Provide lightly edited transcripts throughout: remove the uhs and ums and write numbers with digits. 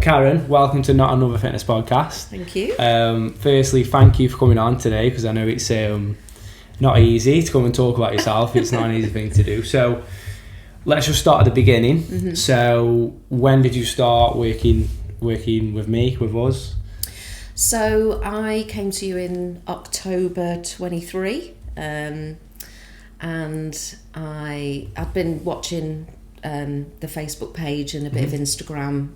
Karen, welcome to Not Another Fitness Podcast. Thank you. Firstly, thank you for coming on today, because I know it's not easy to come and talk about yourself. It's not an easy thing to do. So let's just start at the beginning. Mm-hmm. So when did you start working with me, with us? So I came to you in October 23, and I'd been watching the Facebook page and a bit of Instagram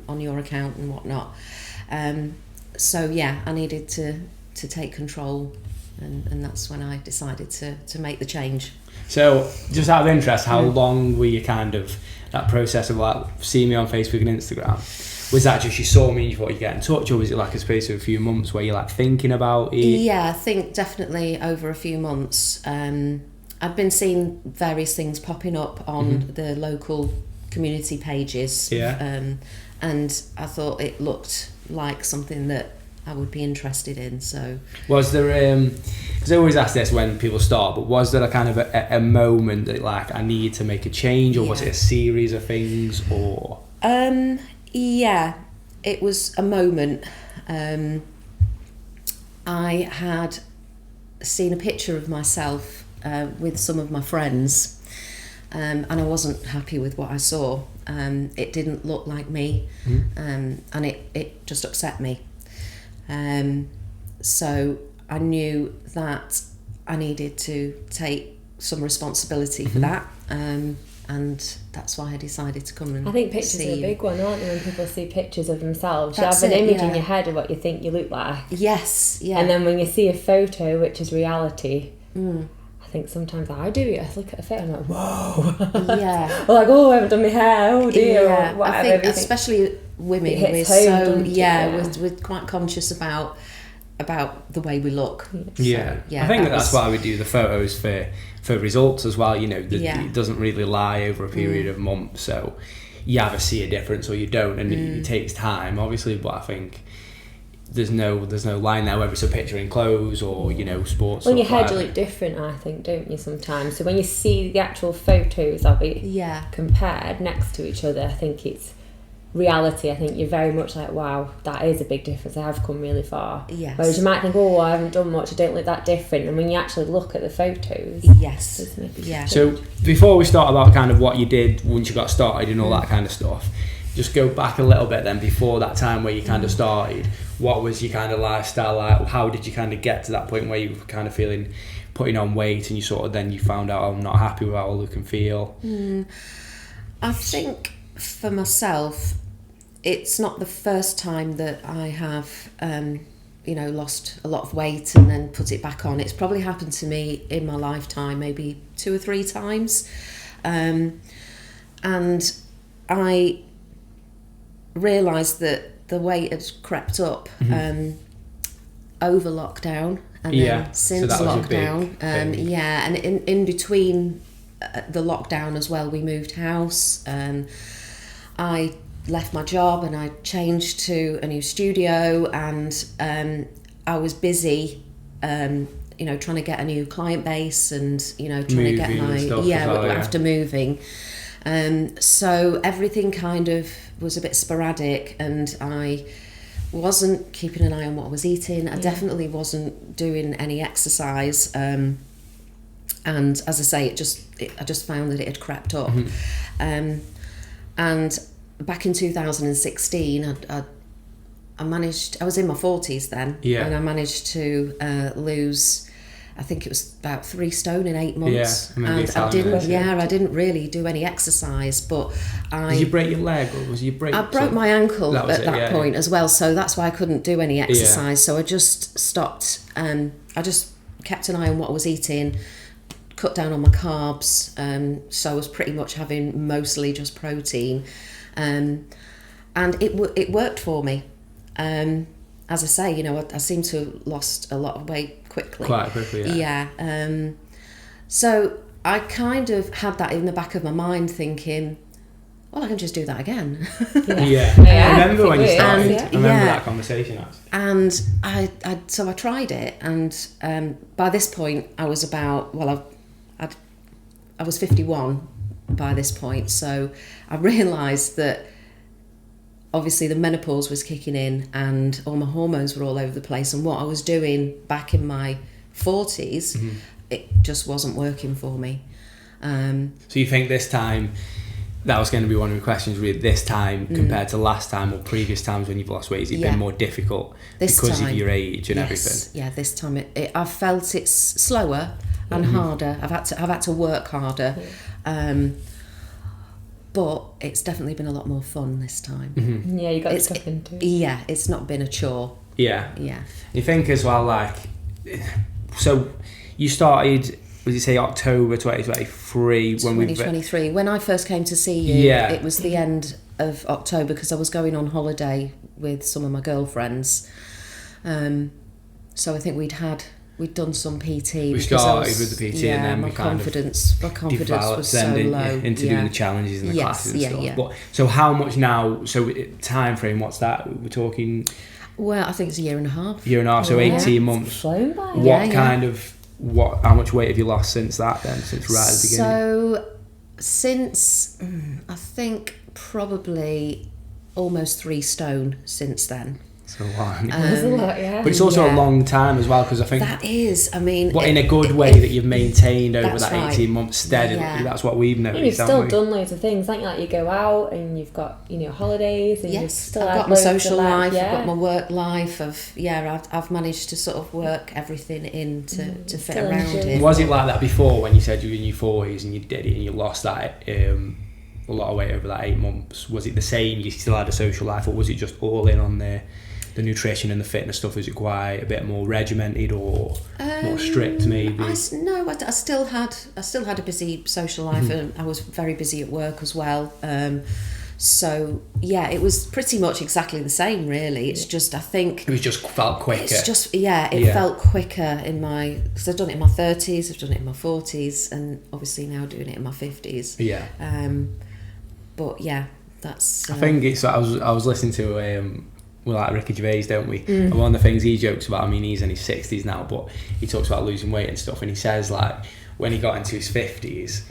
on your account and whatnot. So yeah, I needed to take control, and that's when I decided to make the change. So just out of interest, how long were you that process of like seeing me on Facebook and Instagram? Was that just you saw me and you thought you'd get in touch, or was it like a space of a few months where you're like thinking about it? Yeah, I think definitely over a few months. I've been seeing various things popping up on the local community pages, and I thought it looked like something that I would be interested in. So was there, because I always ask this when people start, but was there a kind of a moment that like I need to make a change, or was it a series of things, or? Yeah, it was a moment. I had seen a picture of myself with some of my friends, and I wasn't happy with what I saw. It didn't look like me, and it just upset me. So I knew that I needed to take some responsibility for that, and that's why I decided to come and I think pictures see are a big one, aren't they? When people see pictures of themselves, you have an image in your head of what you think you look like. Yes, yeah. And then when you see a photo, which is reality, I think sometimes I do it. I look at a photo and I'm like, whoa. Yeah. Or like, oh, I haven't done my hair. Oh dear. Yeah. Or whatever. I think especially women, we're quite conscious about the way we look. Yeah. So, I think that's why we do the photos for results as well. You know, it doesn't really lie over a period of months, so you either see a difference or you don't, and it takes time, obviously. But I think there's no line there, whether it's a picture in clothes or sports. When your head you look different, I think, don't you, sometimes? So when you see the actual photos of it compared next to each other, I think it's reality. I think you're very much like, wow, that is a big difference. I have come really far. Yes. Whereas you might think, oh, I haven't done much, I don't look that different. And when you actually look at the photos, yes, yeah. So before we start about kind of what you did once you got started and all that kind of stuff, just go back a little bit then, before that time where you kind of started. What was your kind of lifestyle like? How did you kind of get to that point where you were kind of putting on weight, and you found out, I'm not happy with how I look and feel? I think for myself, it's not the first time that I have lost a lot of weight and then put it back on. It's probably happened to me in my lifetime maybe 2 or 3 times, and I realised that the weight had crept up over lockdown, and then since lockdown, and in between the lockdown as well, we moved house. I left my job and I changed to a new studio, and I was busy trying to get a new client base, and trying to get my after moving. So everything kind of was a bit sporadic, and I wasn't keeping an eye on what I was eating. I definitely wasn't doing any exercise, and as I say, I just found that it had crept up. And back in 2016, I managed. I was in my 40s then, and I managed to lose, I think it was about 3 stone in 8 months. And I didn't really do any exercise, but Did you break your leg, or was you break? I broke my ankle at that point as well, so that's why I couldn't do any exercise. So I just stopped. I just kept an eye on what I was eating, cut down on my carbs. So I was pretty much having mostly just protein, and it worked for me. As I say, I seem to have lost a lot of weight quite quickly. Yeah. So I kind of had that in the back of my mind, thinking, well, I can just do that again. I remember when you started. I remember that conversation actually. And I tried it, and by this point I was I was 51 by this point, so I realised that obviously the menopause was kicking in and all my hormones were all over the place, and what I was doing back in my 40s, it just wasn't working for me. So you think this time, that was going to be one of the questions, really, this time compared to last time or previous times when you've lost weight, has it been more difficult because of your age and everything? Yeah, this time I've felt it's slower and harder. I've had to work harder. But it's definitely been a lot more fun this time. Yeah, you got stuck into it. Yeah, it's not been a chore. Yeah. Yeah. You think as well, like, so you started, would you say October 2023? 2023. When I first came to see you, it was the end of October because I was going on holiday with some of my girlfriends. So I think we'd done some PT. We started with the PT and then my we kind confidence was so low. Into doing the challenges and the classes and stuff. Yeah. But, so how much now, so time frame, what's that? We're talking... Well, I think it's a year and a half. Year and a half, so 18 months. Flown by. How much weight have you lost since that then, since right at the beginning? So, since, I think probably almost 3 stone since then. So long. That's a lot, yeah. But it's also a long time as well, because I think... That is, I mean... But in a good way that you've maintained over that 18 months steadily. Yeah. That's what we've noticed, you've still done loads of things, haven't you? Like you go out and you've got, holidays and you've still I've got my social life, I've got my work life, I've managed to sort of work everything in to fit around it. Was it like that before when you said you were in your 40s and you did it and you lost that... a lot of weight over that 8 months? Was it the same? You still had a social life, or was it just all in on the nutrition and the fitness stuff? Was it quite a bit more regimented or more strict maybe? I still had a busy social life, and I was very busy at work as well. So yeah, it was pretty much exactly the same really. It's just, I think... It just felt quicker. It's just, it felt quicker because I've done it in my 30s, I've done it in my 40s, and obviously now doing it in my 50s. Yeah. But yeah, that's... I think it's... I was listening to... we like Ricky Gervais, don't we? And one of the things he jokes about, I mean, he's in his 60s now, but he talks about losing weight and stuff, and he says, like, when he got into his 50s,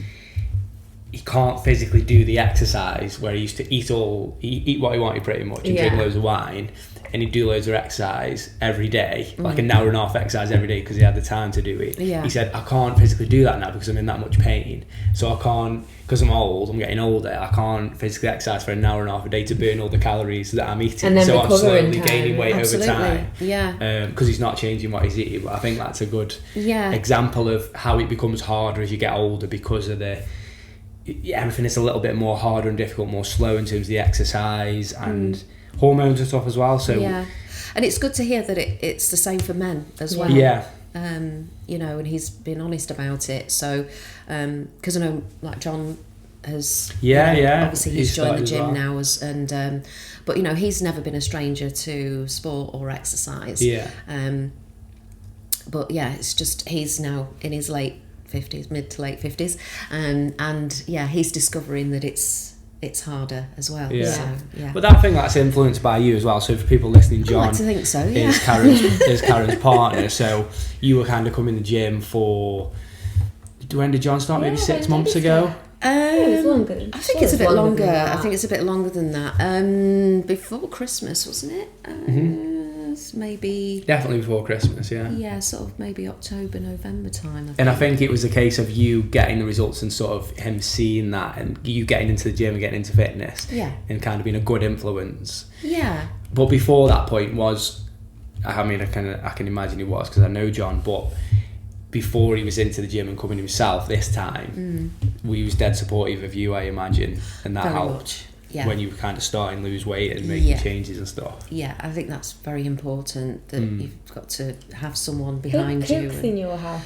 he can't physically do the exercise where he used to eat what he wanted pretty much and drink loads of wine, and he'd do loads of exercise every day, like an hour and a half exercise every day because he had the time to do it. He said, I can't physically do that now because I'm in that much pain, so I can't, because I'm getting older, I can't physically exercise for an hour and a half a day to burn all the calories that I'm eating, so I'm slowly gaining weight over time. Because he's not changing what he's eating. But I think that's a good example of how it becomes harder as you get older, because of everything is a little bit more harder and difficult, more slow in terms of the exercise and hormones and stuff as well. So and it's good to hear that it's the same for men as well. And he's been honest about it. So because I know, like, John has obviously he's joined the gym now, but he's never been a stranger to sport or exercise. But it's just, he's now in his late 50s, mid to late 50s, and he's discovering that it's harder as well. But I think that's influenced by you as well. So for people listening, John, I like to think so, is Karen's partner. So you were kind of coming to the gym for, when did John start? Maybe 6 months ago. It was longer. I think it's a bit longer. I think it's a bit longer than that. Before Christmas, wasn't it? Maybe definitely before Christmas. Yeah, sort of maybe October, November time. I think it was a case of you getting the results and sort of him seeing that, and you getting into the gym and getting into fitness, and kind of being a good influence. But before that point I can imagine he was, because I know John, but before he was into the gym and coming himself this time, he was dead supportive of you, I imagine, and that helped much. When you were kind of starting to lose weight and making changes and stuff. I think that's very important, that you've got to have someone behind you. Who cooks in your house?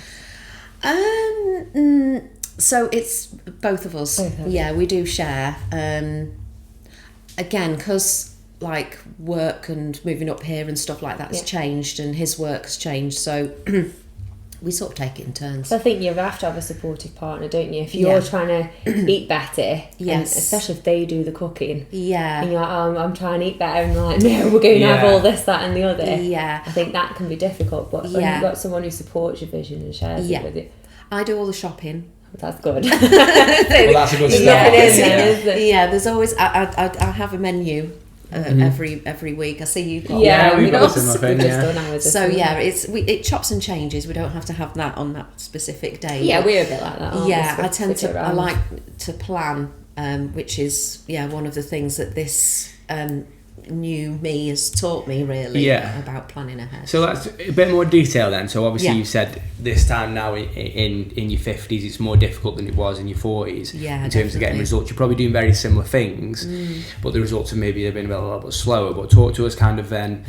So it's both of us. We do share. Again, because like work and moving up here and stuff like that has changed, and his work has changed, so we sort of take it in turns. I think you have to have a supportive partner, don't you? If you're trying to eat better, and especially if they do the cooking, and you're like, I'm trying to eat better, and like, no, we're going to have all this, that and the other. I think that can be difficult, but when you've got someone who supports your vision and shares it with you. I do all the shopping. That's good. Well, that's a good start. There's always, I have a menu every week. I see you've got we've got a similar thing. So it chops and changes. We don't have to have that on that specific day. Yeah, we're a bit like that. I like to plan, which is one of the things that this new me has taught me really about planning ahead. So that's a bit more detail then. So obviously you said this time now in your 50s it's more difficult than it was in your 40s in terms of getting results. You're probably doing very similar things, but the results have maybe been a little bit slower. But talk to us kind of then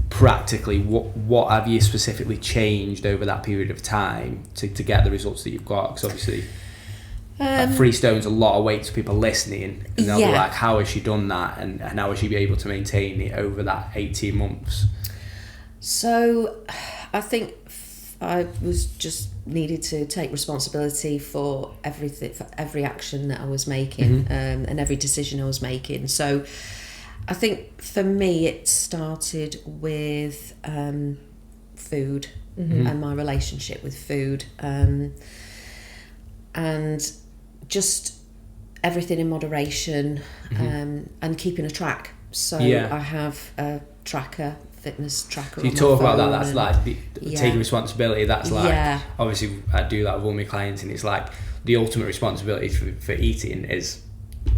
practically, what have you specifically changed over that period of time to get the results that you've got? Because obviously 3 stone's a lot of weight to people listening, and they'll be like, how has she done that, and how has she be able to maintain it over that 18 months? So I think I was just needed to take responsibility for everything, for every action that I was making, and every decision I was making. So I think for me it started with food and my relationship with food, and just everything in moderation, and keeping a track. So I have a fitness tracker. So you talk about that, that's like taking responsibility. That's like, obviously I do that with all my clients, and it's like the ultimate responsibility for eating is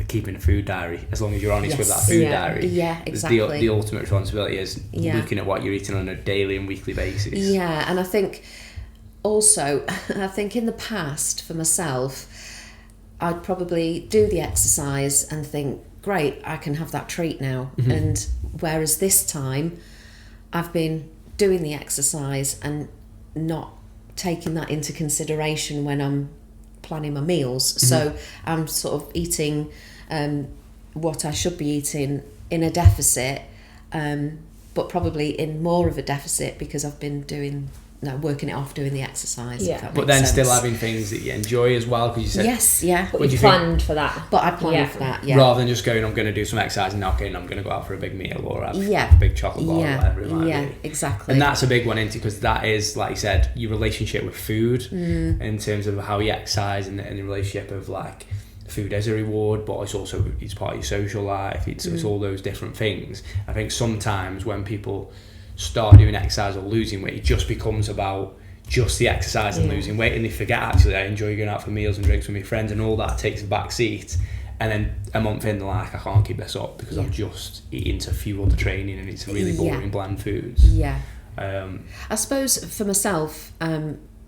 keeping a food diary. As long as you're honest with that food diary, exactly. The ultimate responsibility is looking at what you're eating on a daily and weekly basis. And I think also, in the past for myself, I'd probably do the exercise and think, great, I can have that treat now. And whereas this time I've been doing the exercise and not taking that into consideration when I'm planning my meals. So I'm sort of eating what I should be eating in a deficit, but probably in more of a deficit because I've been working it off, doing the exercise. But then still having things that you enjoy as well, because you said But you planned for that. But I planned for that, rather than just going, I'm going to do some exercise and I'm going to go out for a big meal or have a big chocolate bar or whatever it might be. Exactly. And that's a big one, because that is, like you said, your relationship with food, in terms of how you exercise, and the relationship of like food as a reward, but it's part of your social life. It's all those different things. I think sometimes when people start doing exercise or losing weight, it just becomes about just the exercise and losing weight, and they forget actually I enjoy going out for meals and drinks with my friends, and all that takes a back seat. And then a month in, they're like, I can't keep this up because I'm just eating to fuel the training, and it's really boring bland foods. I suppose for myself,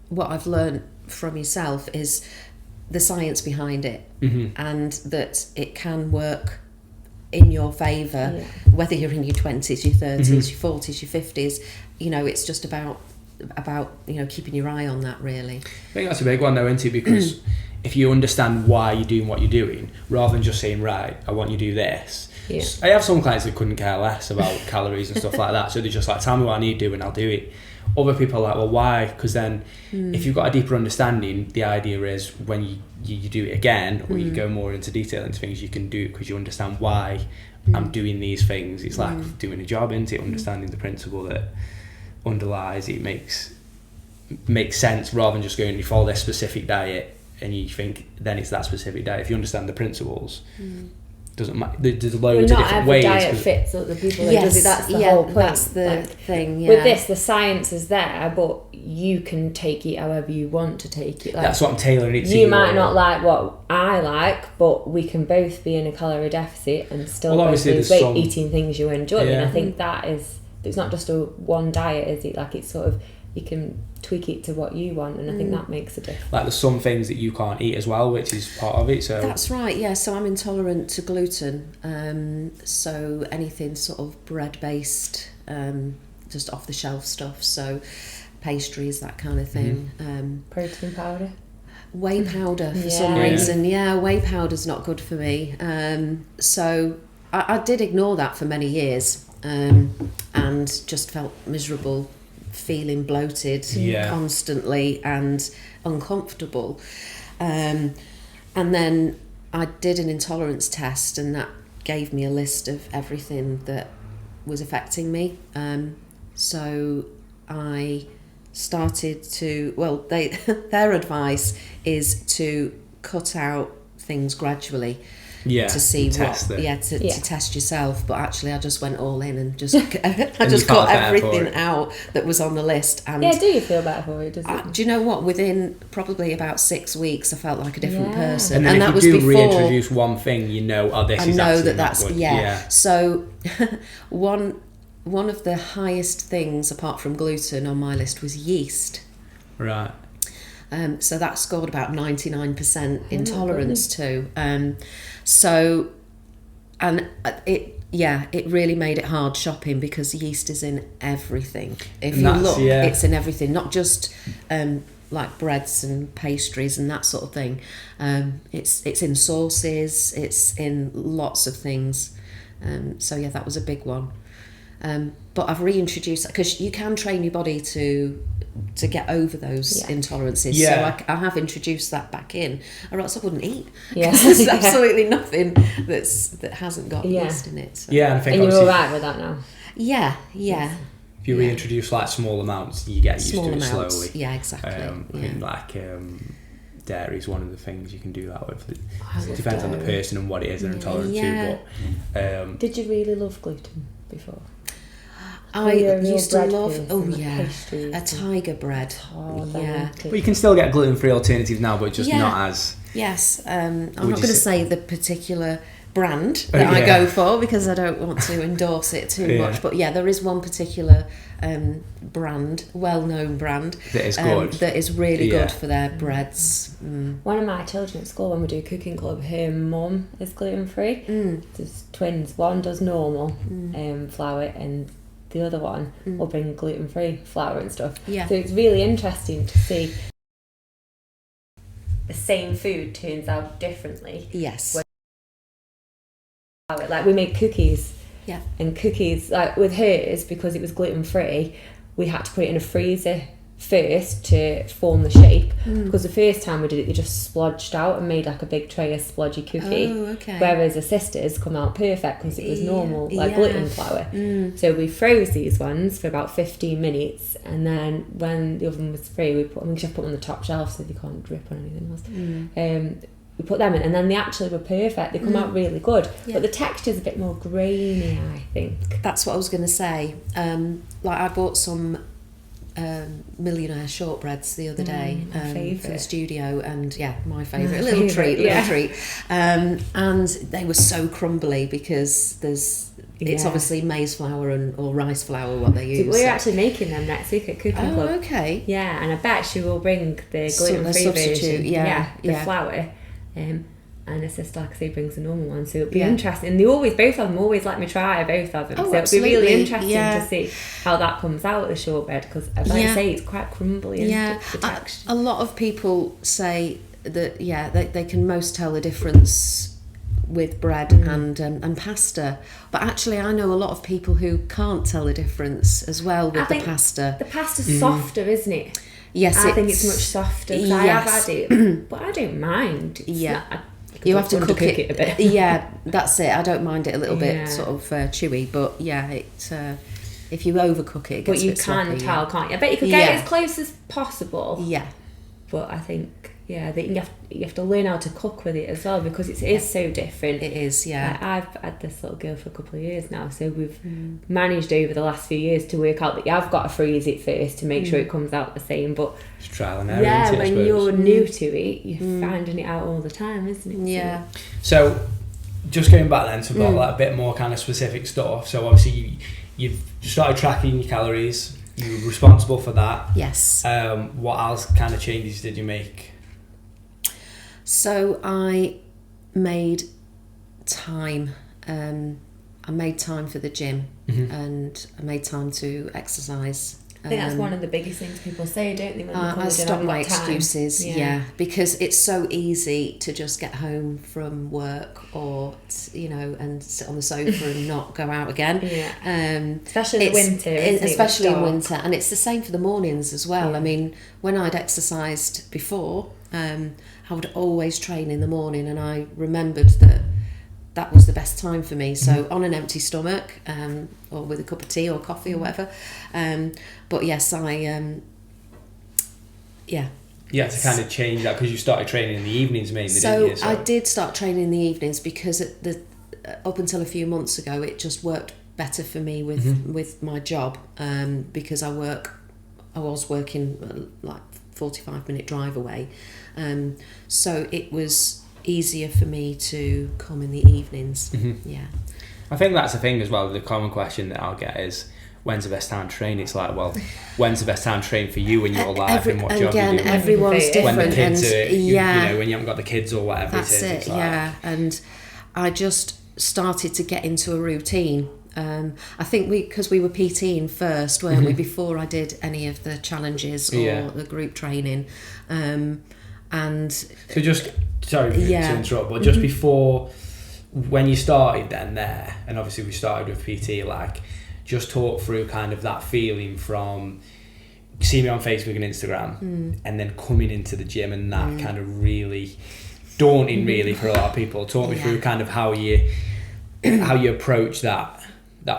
what I've learned from yourself is the science behind it, and that it can work in your favour, whether you're in your 20s, your 30s, your 40s, your 50s. It's just about keeping your eye on that, really. I think that's a big one though, isn't it? Because if you understand why you're doing what you're doing, rather than just saying, right, I want you to do this. I have some clients that couldn't care less about calories and stuff like that, so they're just like, tell me what I need to do and I'll do it. Other people are like, well, why? Because then if you've got a deeper understanding, the idea is when you do it again, or you go more into detail into things, you can do it because you understand why I'm doing these things. It's like doing a job, isn't it? Understanding the principle that underlies it makes sense, rather than just going, you follow this specific diet and you think then it's that specific diet. If you understand the principles, doesn't matter. There's loads of different ways. Not every diet fits other people. That's the whole point. That's the thing. With this, the science is there, but you can take it however you want to take it. That's what I'm tailoring it to. You might not like what I like, but we can both be in a calorie deficit and still both lose weight eating things you enjoy. And I think it's not just a one diet, is it? Like, it's sort of, you can tweak it to what you want, and I think that makes a difference. Like, there's some things that you can't eat as well, which is part of it. So that's right. So I'm intolerant to gluten, so anything sort of bread based, just off the shelf stuff, so pastries, that kind of thing. Protein powder, whey powder for some reason. Whey powder's not good for me, so I did ignore that for many years, and just felt miserable, feeling bloated constantly and uncomfortable, and then I did an intolerance test, and that gave me a list of everything that was affecting me, so I started to, their advice is to cut out things gradually, to see to test yourself. But actually, I just went all in and just I just cut everything out that was on the list. And do you feel better for it? Do you know what? Within probably about 6 weeks, I felt like a different person. And then and if that you was do before, reintroduce one thing, you know, this is absolutely not good. So one of the highest things apart from gluten on my list was yeast. Right. So that scored about 99% intolerance to. So, and it really made it hard shopping because yeast is in everything. If you look, it's in everything, not just like breads and pastries and that sort of thing. It's in sauces, it's in lots of things. So yeah, that was a big one. But I've reintroduced that because you can train your body to get over those intolerances. So I have introduced that back in, or else I wouldn't eat. There's absolutely nothing that hasn't got yeast in it. So. Yeah, and you're all right with that now. Yeah. If you reintroduce like small amounts, you get used to it slowly. Yeah, exactly. I mean, like dairy is one of the things you can do that with. It depends on the person and what it is they're intolerant to. But did you really love gluten before? I used to love a tiger bread. But you can still get gluten-free alternatives now, but just not as. Yes, I'm not going to say the particular brand that I go for because I don't want to endorse it too much. But there is one particular brand, well-known brand that is good. That is really good for their breads. One of my children at school, when we do cooking club, her mum is gluten-free. There's twins. One does normal flour and the other one will bring gluten-free flour and stuff. So it's really interesting to see the same food turns out differently. Yes. Like we made cookies. Yeah. And cookies, like with hers, because it was gluten-free, we had to put it in a freezer first to form the shape. Because the first time we did it, they just splodged out and made like a big tray of splodgy cookie. Whereas the sisters come out perfect because it was normal, like gluten flour. So we froze these ones for about 15 minutes, and then when the oven was free, we put them on the top shelf so they can't drip on anything else. We put them in, and then they actually were perfect. They come out really good, but the texture's a bit more grainy, I think. That's what I was going to say. Like I bought some millionaire shortbreads the other day for the studio, and my favourite, little treat. And they were so crumbly because it's obviously maize flour or rice flour what they use. We're actually making them next week at Cooking Club. Okay. Yeah, and I bet she will bring the gluten-free version. The flour. And her sister, like I say, brings the normal one, so it'll be interesting. And both of them always let me try both of them, so it'll be really interesting to see how that comes out, the shortbread, because like I say, it's quite crumbly and the texture. A lot of people say that they can most tell the difference with bread and pasta, but actually I know a lot of people who can't tell the difference as well with the pasta. The pasta's softer, isn't it? Yes, I think it's much softer. I have had it, but I don't mind. You have to cook it a bit. That's it. I don't mind it a little bit sort of chewy, but if you overcook it, gets but you a bit sloppy, can tell, can't you? I bet you could get it as close as possible. Yeah, but I think that you have to learn how to cook with it as well, because it is so different. It is, I've had this little girl for a couple of years now, so we've managed over the last few years to work out that you have got to freeze it first to make sure it comes out the same. But it's trial and error. When you're new to it, you're finding it out all the time, isn't it? Yeah. So just going back then to about like a bit more kind of specific stuff. So obviously you've started tracking your calories. You were responsible for that. Yes. What else kind of changes did you make? So I made time. I made time for the gym, and I made time to exercise. I think that's one of the biggest things people say, don't they? When I stopped my excuses, because it's so easy to just get home from work or and sit on the sofa and not go out again. Especially in winter, especially in winter, and it's the same for the mornings as well. I mean, when I'd exercised before, I would always train in the morning, and I remembered that was the best time for me. So on an empty stomach, or with a cup of tea or coffee or whatever. But yes, I You had to kind of change that because you started training in the evenings mainly, so didn't you? I did start training in the evenings because up until a few months ago it just worked better for me with my job, because I was working like 45-minute drive away, so it was easier for me to come in the evenings. Yeah, I think that's the thing as well. The common question that I'll get is, when's the best time to train? It's like, well, when's the best time to train for you in your life and what job you do? Everyone's different. When the kids are, you know, when you haven't got the kids or whatever. That's it. Like, yeah, and I just started to get into a routine. I think because we were PTing first, weren't we, before I did any of the challenges or the group training, and so just sorry to interrupt, but just before when you started then there, and obviously we started with PT, like just talk through kind of that feeling from seeing me on Facebook and Instagram, and then coming into the gym, and that kind of really daunting, really, for a lot of people. Talk me through kind of how you approach that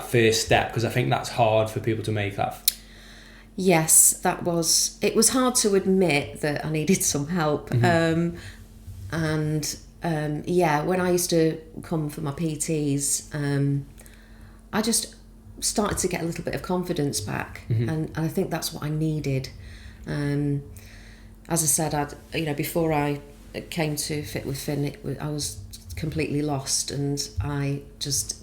first step, because I think that's hard for people to make that. Yes, it was hard to admit that I needed some help. When I used to come for my PTs, I just started to get a little bit of confidence back, and I think that's what I needed. As I said, before I came to Fit with Finn, I was completely lost, and I just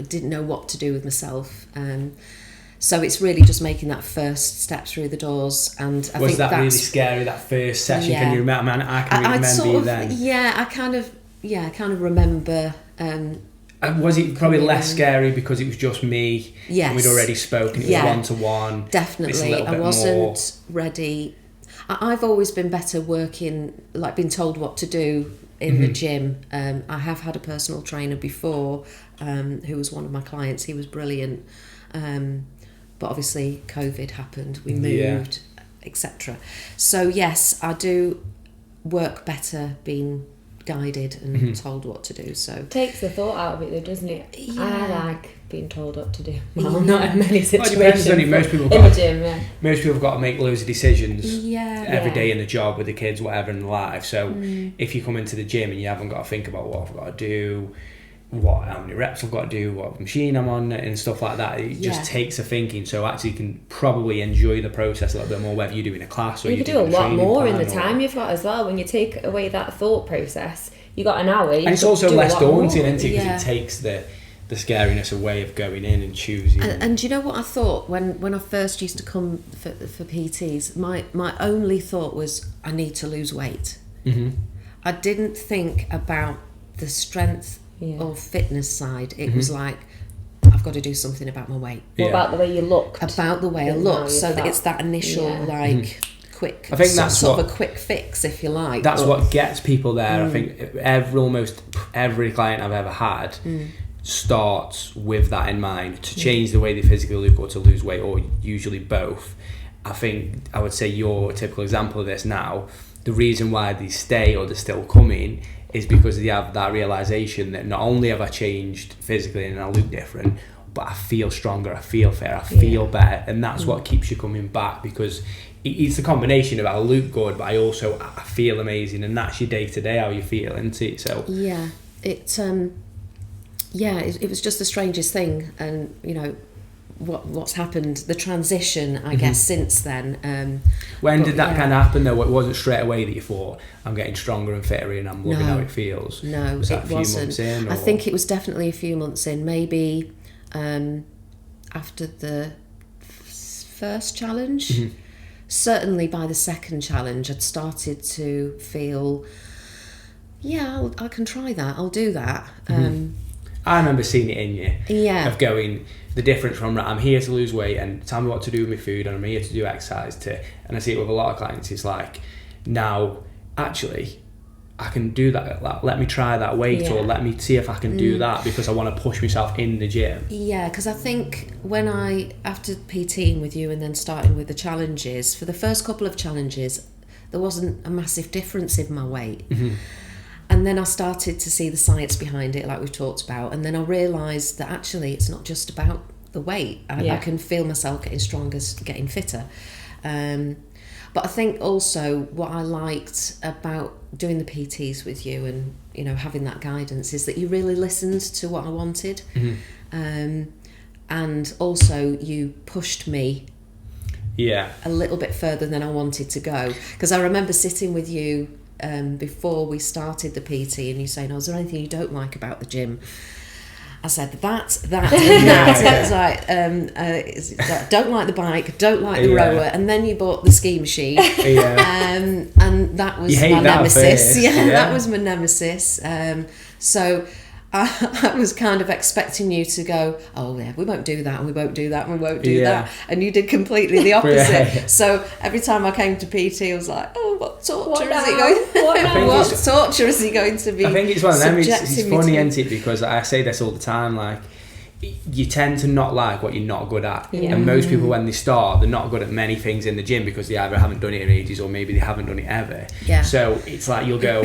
didn't know what to do with myself. So it's really just making that first step through the doors, and I think that's really scary, that first session. Yeah. Can you remember? Man, I can remember you then. Yeah, I kind of remember. Was it probably less scary because it was just me? Yes. And we'd already spoken. It was one-to-one. Definitely, I wasn't ready. I've always been better working, like being told what to do in the gym. I have had a personal trainer before, who was one of my clients. He was brilliant, but obviously COVID happened. We moved, etc. So yes, I do work better being guided and told what to do. So takes the thought out of it, though, doesn't it? Yeah. I like being told what to do. Well, not in many situations. Well, it most people in the gym, most people have got to make loads of decisions every day in the job with the kids, whatever in life. So if you come into the gym and you haven't got to think about what I've got to do, how many reps I've got to do, what machine I'm on, and stuff like that, it just takes a thinking. So actually you can probably enjoy the process a little bit more, whether you're doing a class or you can do a lot more in the time you've got as well. When you take away that thought process, you got an hour, and it's also less daunting, isn't it? Because it takes the scariness away of going in and choosing. And you know what I thought when I first used to come for PTs, my only thought was, I need to lose weight. I didn't think about the strength or fitness side. It was like, I've got to do something about my weight. What about the way you looked? About the way I looked. So that it's that initial quick. I think that's sort of a quick fix, if you like. That's what gets people there. I think almost every client I've ever had starts with that in mind, to change the way they physically look or to lose weight, or usually both. I think I would say you're a typical example of this now. The reason why they stay or they're still coming is because they have that realisation that not only have I changed physically and I look different, but I feel stronger, I feel fitter, I feel better, and that's what keeps you coming back, because it's a combination of I look good, but I feel amazing, and that's your day to day how you feel, isn't it? So it was just the strangest thing, and what's happened, the transition, I guess, since then. When did that kind of happen though? It wasn't straight away that you thought, I'm getting stronger and fitter and I'm loving how it feels? No, was that a few months in? Or? I think it was definitely a few months in, maybe after the first challenge. Certainly by the second challenge I'd started to feel, I can try that, I'll do that. I remember seeing it in you. Yeah. Of going, the difference from, I'm here to lose weight and tell me what to do with my food, and I'm here to do exercise, and I see it with a lot of clients, it's like, now, actually, I can do that. Let me try that weight, or let me see if I can do that, because I want to push myself in the gym. Yeah, because I think after PTing with you and then starting with the challenges, for the first couple of challenges, there wasn't a massive difference in my weight. And then I started to see the science behind it, like we've talked about, and then I realised that actually it's not just about the weight. I can feel myself getting stronger, getting fitter. But I think also what I liked about doing the PTs with you and, you know, having that guidance is that you really listened to what I wanted. And also you pushed me a little bit further than I wanted to go. Because I remember sitting with you before we started the PT and you saying, is there anything you don't like about the gym? I said that, and that. I was like, don't like the bike, don't like the rower, and then you bought the ski machine, and that was my nemesis. That was my nemesis. So I was kind of expecting you to go, we won't do that, and we won't do that, and we won't do that, and you did completely the opposite. So every time I came to PT, I was like, what torture is he going? What torture is he going to be? I think it's one of them. It's funny, isn't it? Because I say this all the time, like, you tend to not like what you're not good at, and most people when they start, they're not good at many things in the gym because they either haven't done it in ages or maybe they haven't done it ever. So it's like you'll go,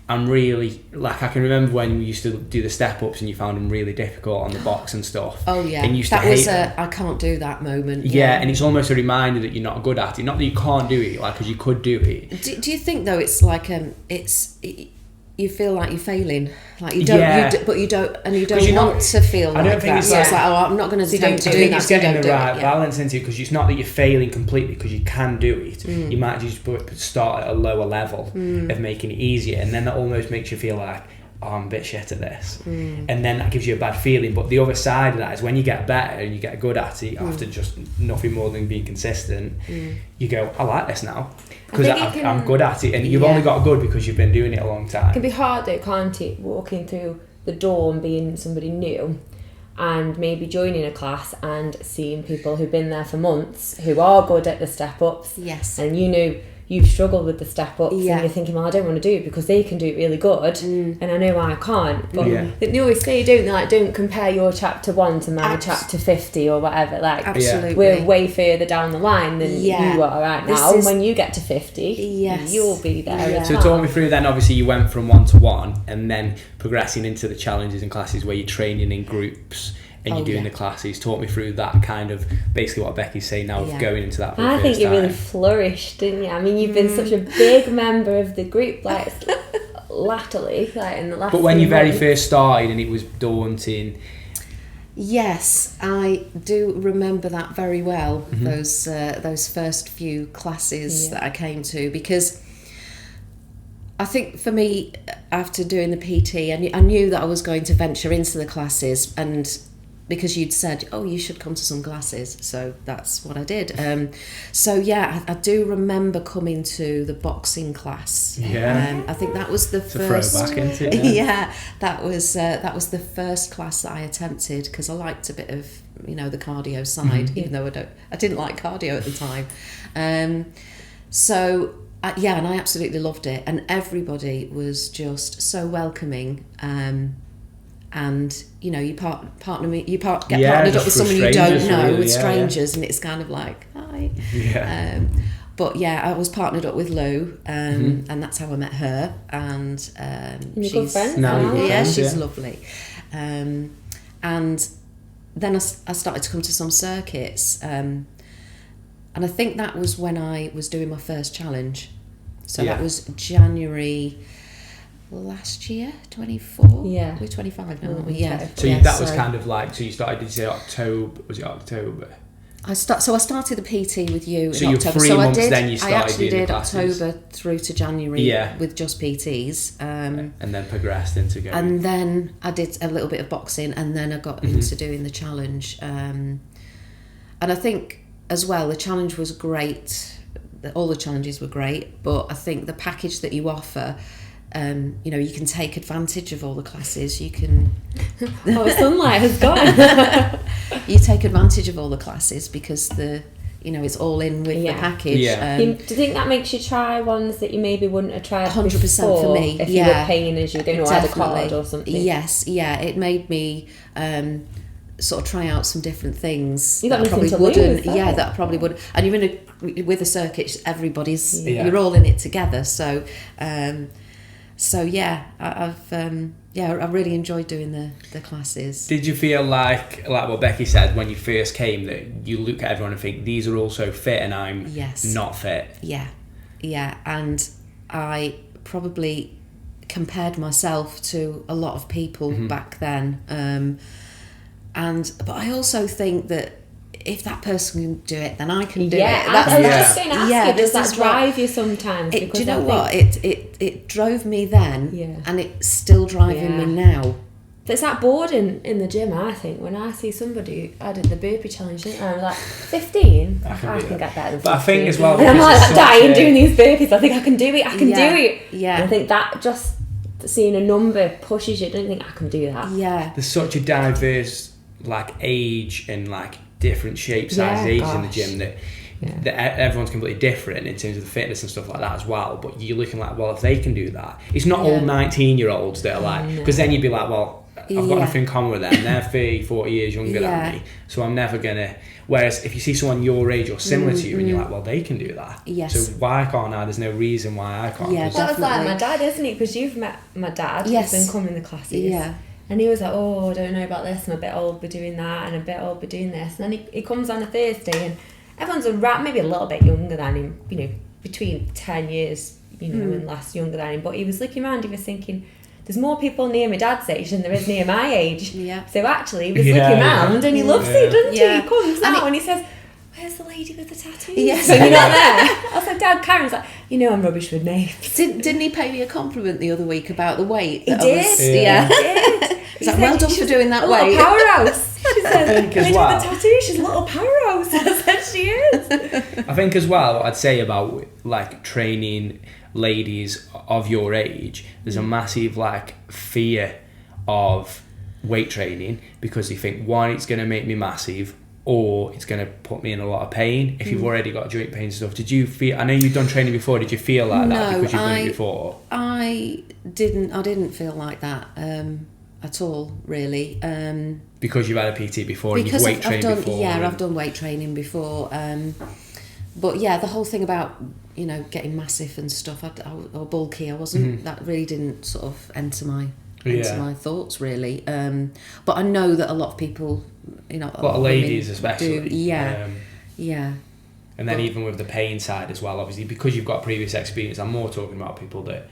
I'm really, like, I can remember when we used to do the step ups and you found them really difficult on the box and stuff. And used that to was hate I can't do that moment. And it's almost a reminder that you're not good at it. Not that you can't do it, like, because you could do it. Do you think though it's like you feel like you're failing, like you don't, but you don't, and you don't want to feel like that. I don't think it's like, I'm not going to attempt to do that. It's getting the right balance into it, because it's not that you're failing completely, because you can do it. You might just start at a lower level of making it easier, and then that almost makes you feel like, I'm a bit shit at this, and then that gives you a bad feeling. But the other side of that is when you get better and you get good at it after just nothing more than being consistent, you go, I like this now because I'm good at it, and you've only got good because you've been doing it a long time. It can be hard though, can't it, walking through the door and being somebody new and maybe joining a class and seeing people who've been there for months who are good at the step ups, and you know you've struggled with the step ups and you're thinking, well, I don't want to do it because they can do it really good and I know I can't. But they always say, don't compare your chapter 1 to my chapter 50 or whatever. Like, we're way further down the line than you are right now. And when you get to 50, you'll be there. So talk me through then, obviously you went from 1-to-1 and then progressing into the challenges and classes where you're training in groups and you're doing the classes. Talk me through that kind of, basically what Becky's saying now of going into that for the first think you time. really flourished, didn't you? I mean, you've been such a big member of the group, like, latterly, like in the last But when you very first started and it was daunting... Yes, I do remember that very well, those first few classes that I came to, because I think for me, after doing the PT, I knew that I was going to venture into the classes, and because you'd said, you should come to some classes, so that's what I did. I do remember coming to the boxing class. I think that was the first. Throwback, isn't it? That was the first class that I attempted, because I liked a bit of, the cardio side, even though I didn't like cardio at the time. And I absolutely loved it, and everybody was just so welcoming. And you get partnered up with someone you don't know, with strangers, and it's kind of like, hi. I was partnered up with Lou, and that's how I met her, and she's good friends now. She's lovely. And then I started to come to some circuits, and I think that was when I was doing my first challenge. So that was January last year, 24. Yeah, we're 25 now, aren't we? So that was kind of like, so you started, did you say October? Was it October? I started the PT with you so in October. 3 months then you started. I actually doing did the classes. October through to January with just PTs. And then progressed into going. And then I did a little bit of boxing, and then I got into doing the challenge. And I think as well, the challenge was great. All the challenges were great, but I think the package that you offer, you can take advantage of all the classes. You can. The sunlight has gone. You take advantage of all the classes because it's all in with the package. Do you think that makes you try ones that you maybe wouldn't have tried 100% before for me? If you were paying as you're going to add a card or something. Yes, it made me sort of try out some different things. You got that I nothing probably to wouldn't. lose, Yeah, that I probably would. And you're with a circuit, everybody's you're all in it together. So. So yeah, I really enjoyed doing the classes. Did you feel like what Becky said when you first came, that you look at everyone and think these are all so fit and I'm not fit? Yeah, and I probably compared myself to a lot of people back then, but I also think that if that person can do it, then I can do it. I was just going to ask you, does that drive you sometimes? Do you know what? It drove me then, and it's still driving me now. It's that boredom in the gym, I think. When I see somebody, I did the burpee challenge, didn't I? I'm like, 15? I can get better than 15. But I think as well... And I'm like dying doing these burpees. I think I can do it, do it. Yeah. And I think that just seeing a number pushes you. I don't think I can do that. Yeah. There's such a diverse, like, age and, like, different shapes, sizes, ages in the gym that everyone's completely different in terms of the fitness and stuff like that as well. But you're looking like, well, if they can do that, it's not all 19-year-olds that are like, because then you'd be like, well, I've got nothing in common with them. They're 30, 40 years younger than me, so I'm never gonna. Whereas if you see someone your age or similar to you, and you're like, well, they can do that. Yes. So why can't I? There's no reason why I can't. Yeah, that was like my dad, isn't it? Because you've met my dad. Yes. He's been coming to the classes. Yeah. And he was like, oh, I don't know about this, I'm a bit old for doing that, and a bit old for doing this. And then he comes on a Thursday, and everyone's maybe a little bit younger than him, between 10 years, and less younger than him. But he was looking around, he was thinking, there's more people near my dad's age than there is near my age. Yeah. So actually, he was looking around, and he loves it, doesn't he? He comes out and he says, where's the lady with the tattoos? Yes. So you're not there. I was like, Dad, Karen's like, I'm rubbish with names. Didn't he pay me a compliment the other week about the weight? He did. Yeah. He did. He's like, well done for doing that weight. Powerhouse. She said, with the tattoo, she's a little powerhouse. I said she is. I think as well, what I'd say about like training ladies of your age, there's a massive like fear of weight training because you think, one, it's going to make me massive, or it's going to put me in a lot of pain if you've already got joint pain and stuff. Did you feel, I know you've done training before, did you feel like that because you've done it before? I didn't feel like that at all, really. Because you've had a PT before and you've weight trained before. Yeah, I've done weight training before. But yeah, the whole thing about, getting massive and stuff, or bulky, I wasn't, that really didn't sort of enter my thoughts, really. But I know that a lot of people, a lot of ladies especially. Do. Yeah. And then even with the pain side as well, obviously, because you've got previous experience, I'm more talking about people that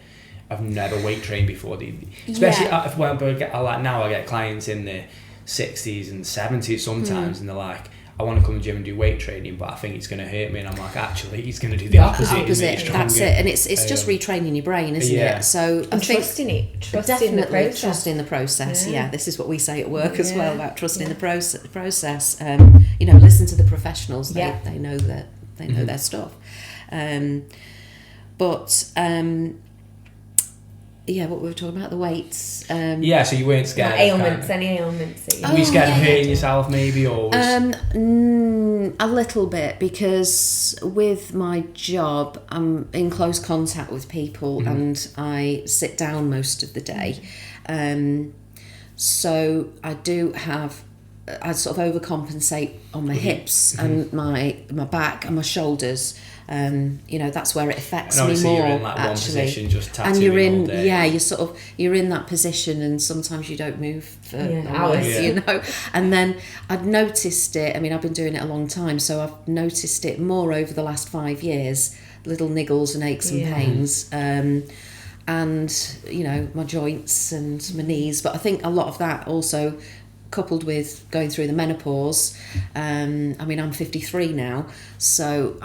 have never weight trained before. Especially, I get clients in their 60s and 70s sometimes, and they're like, I want to come to the gym and do weight training, but I think it's going to hurt me. And I'm like, actually, he's going to do the opposite. That's it. And it's just retraining your brain, isn't it? So I think trusting it. Definitely trusting the process. Yeah, this is what we say at work as well, about trusting the process. Listen to the professionals. They know that they know their stuff. What we were talking about, the weights. So you weren't scared any ailments. Were you scared of hurting yourself maybe, or a little bit, because with my job I'm in close contact with people and I sit down most of the day. So I sort of overcompensate on my hips and my back and my shoulders. That's where it affects me more. You're in that one position, just tattooing and you're in, all day. you're in that position, and sometimes you don't move for hours. And then I'd noticed it. I mean, I've been doing it a long time, so I've noticed it more over the last 5 years. Little niggles and aches and pains, and my joints and my knees. But I think a lot of that also, coupled with going through the menopause. I'm 53 now, so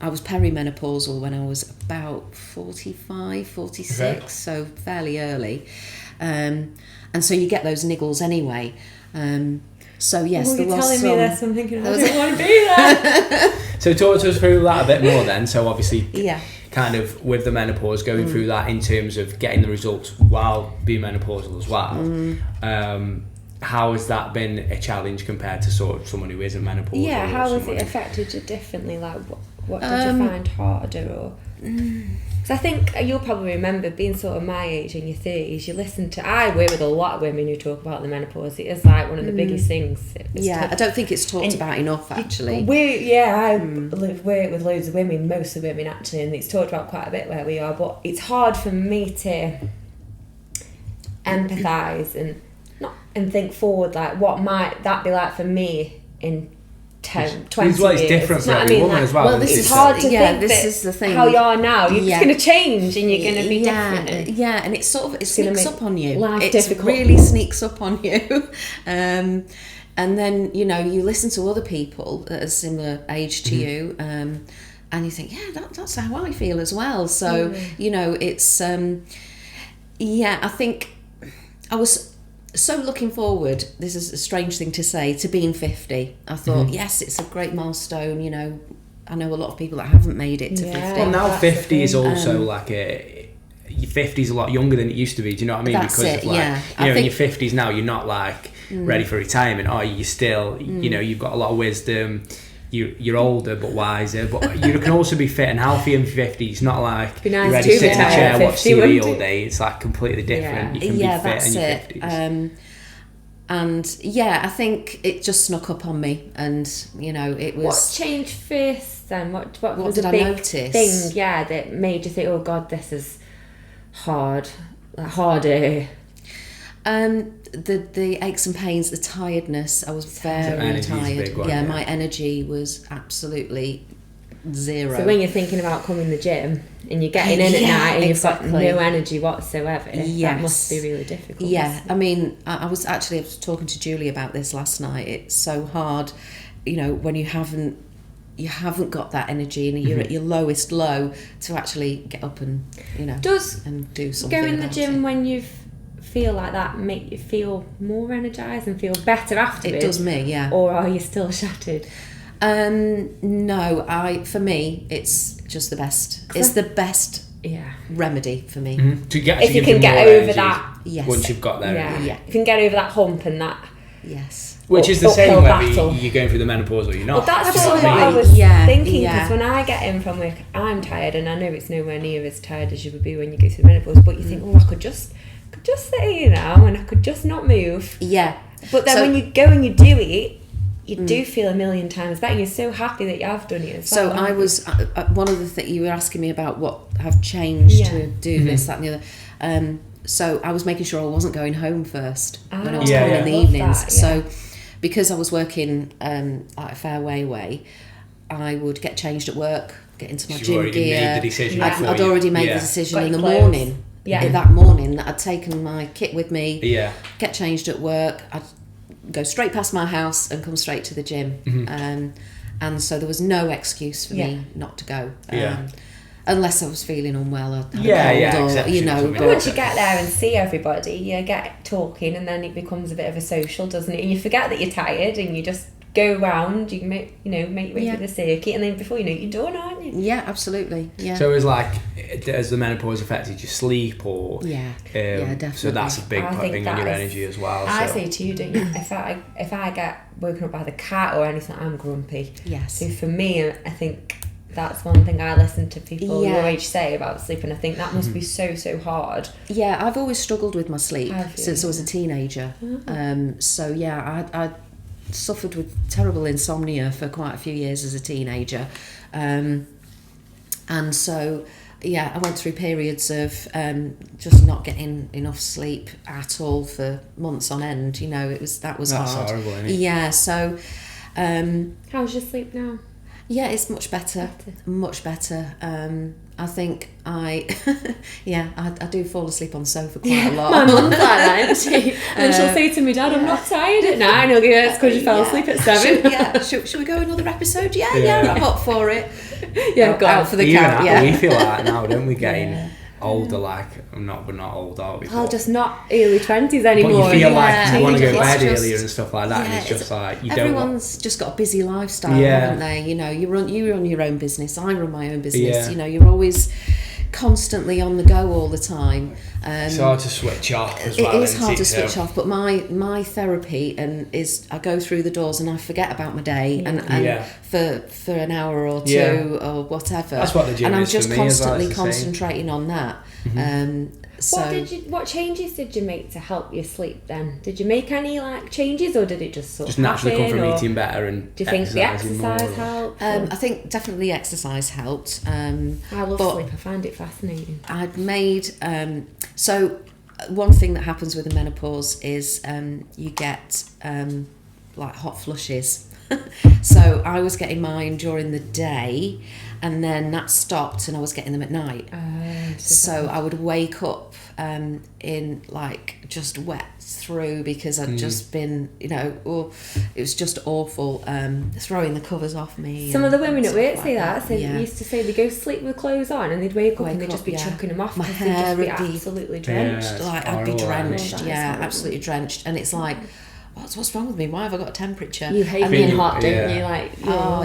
I was perimenopausal when I was about 45, 46, so fairly early. And so you get those niggles anyway. So yes, there was telling me this, I'm thinking, I don't want to be there. So talk to us through that a bit more then. So obviously, kind of with the menopause, going through that in terms of getting the results while being menopausal as well. How has that been a challenge compared to sort of someone who isn't menopausal? Yeah, how has it affected you differently? Like, What did you find harder? Or because I think you'll probably remember being sort of my age in your 30s. You listen to. I work with a lot of women who talk about the menopause. It is like one of the biggest things. I don't think it's talked about enough actually. I work with loads of women, most of the women actually, and it's talked about quite a bit where we are. But it's hard for me to empathise and think forward, like what might that be like for me in 10, 20 years. Well, it's different for every woman as well. Well, this is hard to think this is the thing. How you are now, you're just going to change and you're going to be different. And it's sort of, it sneaks up on you. It really sneaks up on you. And then, you know, you listen to other people at a similar age to you, and you think, that's how I feel as well. So, you know, it's, I think I was so looking forward, this is a strange thing to say, to being 50. I thought, yes, it's a great milestone, you know. I know a lot of people that haven't made it to 50. Well, now 50 is also like your 50 is a lot younger than it used to be, do you know what I mean? That's because it, like, yeah. you know, in your 50s now, you're not like ready for retirement. Oh, you're still, you know, you've got a lot of wisdom. You're older but wiser, but you can also be fit and healthy in your 50s. Not like nice you're ready to sit in a chair, watch TV all it? day. It's like completely different. You can be fit in your 50s. And I think it just snuck up on me, and you know, it was. What changed first then? What was did a I big notice? thing? Yeah, that made you think, oh God, this is hard, harder. The aches and pains, the tiredness. I was very tired. One, my energy was absolutely zero. So when you're thinking about coming to the gym and you're getting in at night and you've got no energy whatsoever, that must be really difficult. Yeah, I mean, I was talking to Julie about this last night. It's so hard, you know, when you haven't got that energy and you're at your lowest low to actually get up and, you know, and do something. Go in the gym when you feel like that make you feel more energized and feel better afterwards? It does me, yeah. Or are you still shattered? No, for me, it's just the best. It's the best remedy for me. To get, if you can get over that, once you've got there, you can get over that hump and that. Yes. Which is the same whether you're going through the menopause or you're not. Well, that's what I was thinking, because when I get in from work, I'm tired, and I know it's nowhere near as tired as you would be when you go through the menopause, but you think, I could just sit here now and I could just not move. Yeah. But then when you go and you do it, you do feel a million times better. You're so happy that you have done it as well. So I was, one of the things you were asking me about what have changed to do this, that and the other. So I was making sure I wasn't going home first when I was coming in the evenings. So because I was working at a Fairway Way, I would get changed at work, get into my gym gear. I'd already made the decision in the morning. That morning that I'd taken my kit with me, get changed at work, I'd go straight past my house and come straight to the gym. And so there was no excuse for me not to go. Unless I was feeling unwell or you know. But once you get there and see everybody, you get talking, and then it becomes a bit of a social, doesn't it? And you forget that you're tired, and you just go round. You can make your way through the circuit, and then before you know it, you're done, aren't you? Yeah, absolutely. Yeah. So it was like, has the menopause affected your sleep, or definitely. So that's a big thing on your energy as well. I say to you, don't you? If I get woken up by the cat or anything, I'm grumpy. Yes. So for me, I think that's one thing I listen to people your age say about sleep, and I think that must be so hard. Yeah, I've always struggled with my sleep since I was a teenager. So I suffered with terrible insomnia for quite a few years as a teenager, and so I went through periods of just not getting enough sleep at all for months on end. You know, that was That's hard. Horrible, isn't it? Yeah. So how's your sleep now? Yeah, it's much better. Much better. I think I do fall asleep on the sofa quite a lot. My mum's like that, isn't she? And she'll say to me, Dad, I'm not tired at 9. He'll go, it's because you fell asleep at 7. Should we go another episode? Yeah, I'm up for it. Out for the cat. We feel like that now, don't we? Getting older, like we're not old, are we? Well, just not early 20s anymore. But you feel like you want to go to bed earlier and stuff like that, and it's just like everyone's just got a busy lifestyle, haven't they? You know, you run your own business. I run my own business. You know, you're always constantly on the go all the time. It's hard to switch off as well. It is hard to switch off, but my therapy is I go through the doors and I forget about my day and for an hour or two or whatever. That's what the gym and I'm is just for me, constantly concentrating on that. So what changes did you make to help you sleep then? Did you make any like changes, or did it just sort of naturally come happen, from eating better? And do you think the exercise helped? I think definitely exercise helped. I love sleep. I find it fascinating. I'd made so one thing that happens with the menopause is you get like hot flushes. So I was getting mine during the day, and then that stopped, and I was getting them at night. So I would wake up in like just wet through because I'd just been, it was just awful, throwing the covers off me. Some of the women at work say that. So they used to say they go sleep with clothes on, and they'd wake up and they'd just be chucking them off. My because hair they'd just be absolutely drenched. Like I'd be drenched, absolutely drenched, and it's like, what's wrong with me? Why have I got a temperature? You hate being hot, don't you? Like,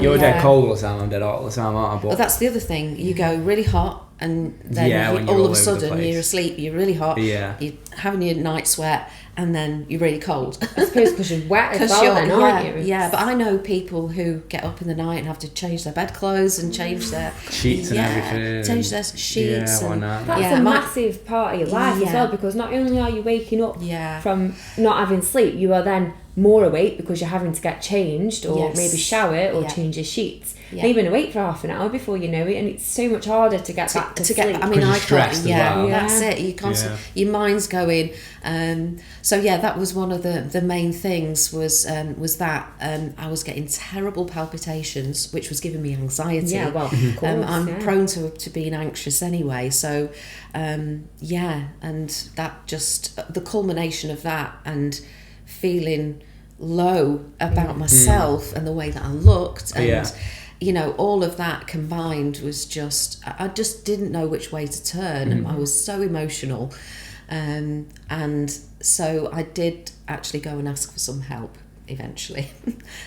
you're dead cold all the time. I'm dead hot all the time, aren't I? But that's the other thing. You go really hot, and then all of a sudden you're asleep. You're really hot. Yeah. You're having your night sweat, and then you're really cold. I suppose because you're wet as well, then, aren't you? Yeah, but I know people who get up in the night and have to change their bedclothes and change their sheets and everything. Change their sheets. Yeah, why not? That's a massive part of your life as well, because not only are you waking up from not having sleep, you are then more awake because you're having to get changed or maybe shower or change your sheets. Yeah. You've been awake for half an hour before you know it, and it's so much harder to get back to sleep. I mean, I can't. Well. That's it. You constantly, your mind's going. So that was one of the main things was that I was getting terrible palpitations, which was giving me anxiety. Yeah, well, of course, I'm prone to being anxious anyway. So and that just the culmination of that and feeling low about myself and the way that I looked and all of that combined was just I just didn't know which way to turn. I was so emotional, and so I did actually go and ask for some help eventually.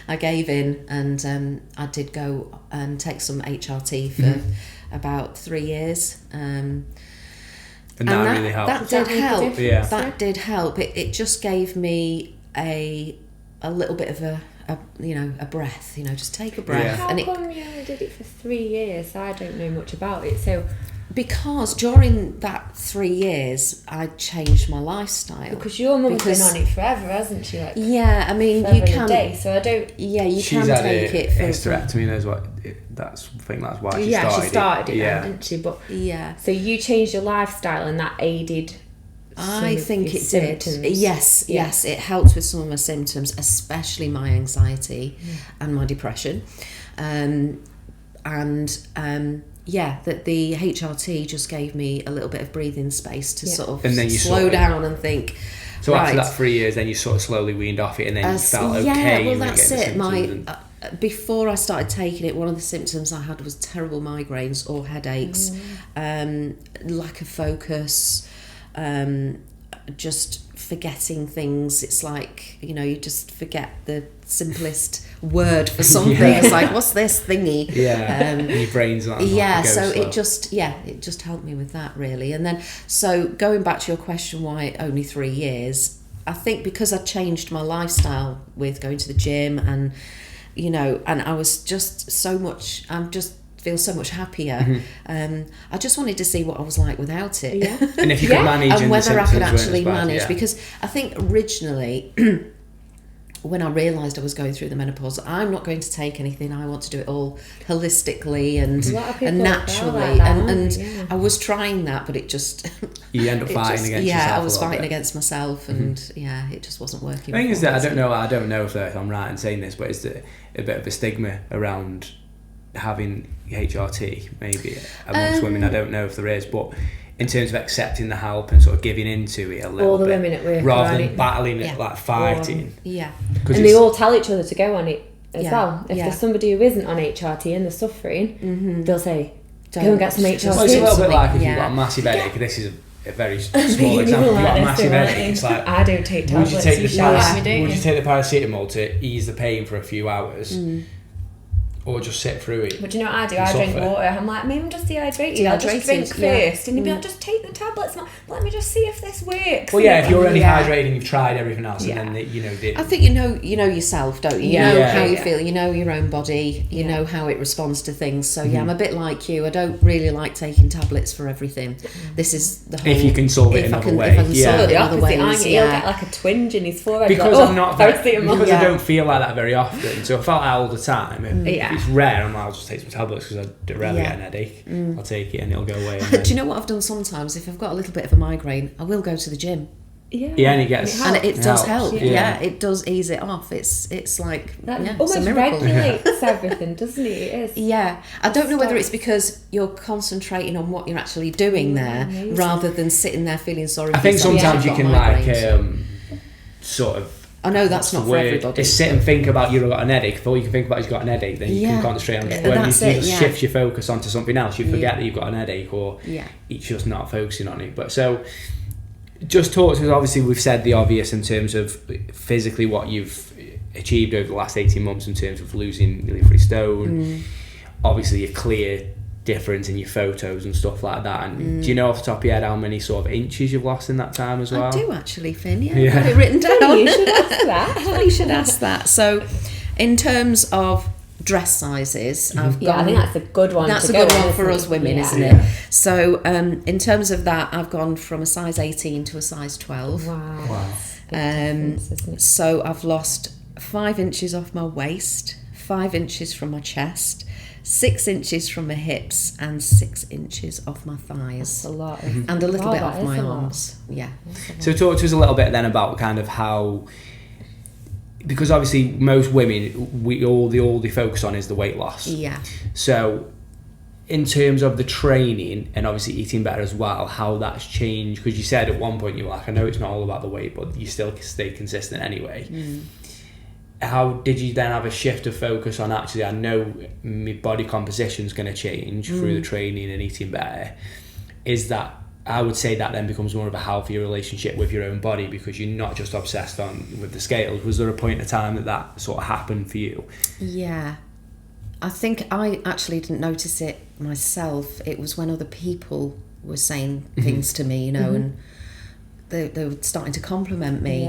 I gave in, and I did go and take some HRT for about 3 years, and that really helped. That did help. That did help. It just gave me a little bit of a breath, just take a breath. How come you only did it for 3 years? I don't know much about it. So because during that 3 years I changed my lifestyle. Because your mum's been on it forever, hasn't she? Like, I mean, you can. Day, so I don't. Yeah, you can take it for hysterectomy. Knows what? That's why she started. Yeah, she started it, then, didn't she? But so you changed your lifestyle, and that aided. I think it did. Yes, it helped with some of my symptoms, especially my anxiety and my depression, that the HRT just gave me a little bit of breathing space to sort of slow down and think. So after that 3 years, then you sort of slowly weaned off it, and then you felt okay. Yeah, well, that's it. Before I started taking it, one of the symptoms I had was terrible migraines or headaches, lack of focus. Just forgetting things. It's like, you just forget the simplest word for something. It's like, what's this thingy? And your brain's not. So it just helped me with that, really. And then, so going back to your question, why only 3 years? I think because I changed my lifestyle with going to the gym and I was just feel so much happier. I just wanted to see what I was like without it. And if you could manage, and whether I could actually manage, because I think originally when I realised I was going through the menopause, I'm not going to take anything, I want to do it all holistically and naturally, and I was trying that, but it just you end up fighting against yourself. I was fighting against myself, and it just wasn't working. The thing is that I don't know if I'm right in saying this, but it's a bit of a stigma around having HRT maybe amongst women. I don't know if there is, but in terms of accepting the help and sort of giving into it a little all the bit, women at work rather than battling it, like fighting. And they all tell each other to go on it as well. If there's somebody who isn't on HRT and they're suffering, they'll say, go and get some HRT. Well, it's a little bit like if you've got a massive headache. This is a very small example. If you've got a massive headache, it's like, I don't take tablets. Would you take the paracetamol to ease the pain for a few hours? or just sit through it. But do you know what I do? I drink water. I'm like, maybe I'm just dehydrated. I'll just drink first. And you'd be like, just take the tablets. Let me just see if this works. Well, yeah, if you're already hydrated and you've tried everything else, and then I think you know yourself, don't you? You know how you feel. You know your own body. You know how it responds to things. So I'm a bit like you. I don't really like taking tablets for everything. This is the whole. If you can solve it another way, solve it the opposite. He'll get like a twinge in his forehead. Because I don't feel like that very often. So I felt that all the time. It's rare. I'll just take some tablets because I rarely get an headache. I'll take it and it'll go away. Do you know what I've done sometimes? If I've got a little bit of a migraine, I will go to the gym. Yeah, and it does help. Yeah, it does ease it off. It's like that almost regulates everything, doesn't it? It is. Yeah, I don't know whether it's because you're concentrating on what you're actually doing there rather than sitting there feeling sorry. I think sometimes you can sort of. I know that's not for everybody. Is sit and think about you've got an headache. If all you can think about is you've got an headache, then you can concentrate on it. When you just shift your focus onto something else, you forget that you've got an headache, or it's just not focusing on it. But so, just talk to us. Obviously, we've said the obvious in terms of physically what you've achieved over the last 18 months in terms of losing nearly 3 stone. Obviously, a clear difference in your photos and stuff like that. And do you know off the top of your head how many sort of inches you've lost in that time as well? I do actually, Finn. I've got it written down. You should ask that. You should ask that. So, in terms of dress sizes, I've got. I think that's a good one. That's a good one for us women, isn't it? So, in terms of that, I've gone from a size 18 to a size 12. Wow. So I've lost 5 inches off my waist, 5 inches from my chest, 6 inches from my hips, and 6 inches off my thighs. That's a lot. And a little bit off my arms. Yeah. So talk to us a little bit then about kind of how, because obviously most women, all they focus on is the weight loss. Yeah. So in terms of the training and obviously eating better as well, how that's changed, because you said at one point you were like, I know it's not all about the weight, but you still stay consistent anyway. How did you then have a shift of focus on, actually, I know my body composition is going to change through the training and eating better? Is that, I would say that then becomes more of a healthier relationship with your own body, because you're not just obsessed with the scales. Was there a point in time that sort of happened for you? Yeah. I think I actually didn't notice it myself. It was when other people were saying things to me, and they were starting to compliment me.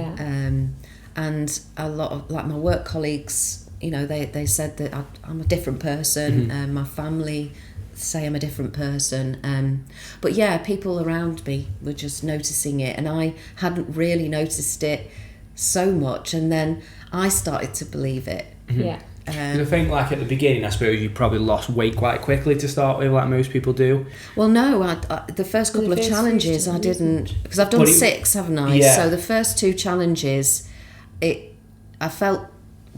And a lot of, like, my work colleagues, they said that I'm a different person. My family say I'm a different person. But yeah, people around me were just noticing it, and I hadn't really noticed it so much. And then I started to believe it. Yeah. I think, like, at the beginning, I suppose you probably lost weight quite quickly to start with, like most people do. Well, no, the first couple of challenges I didn't, because I've done 6, haven't I? Yeah. So the first 2 challenges, I felt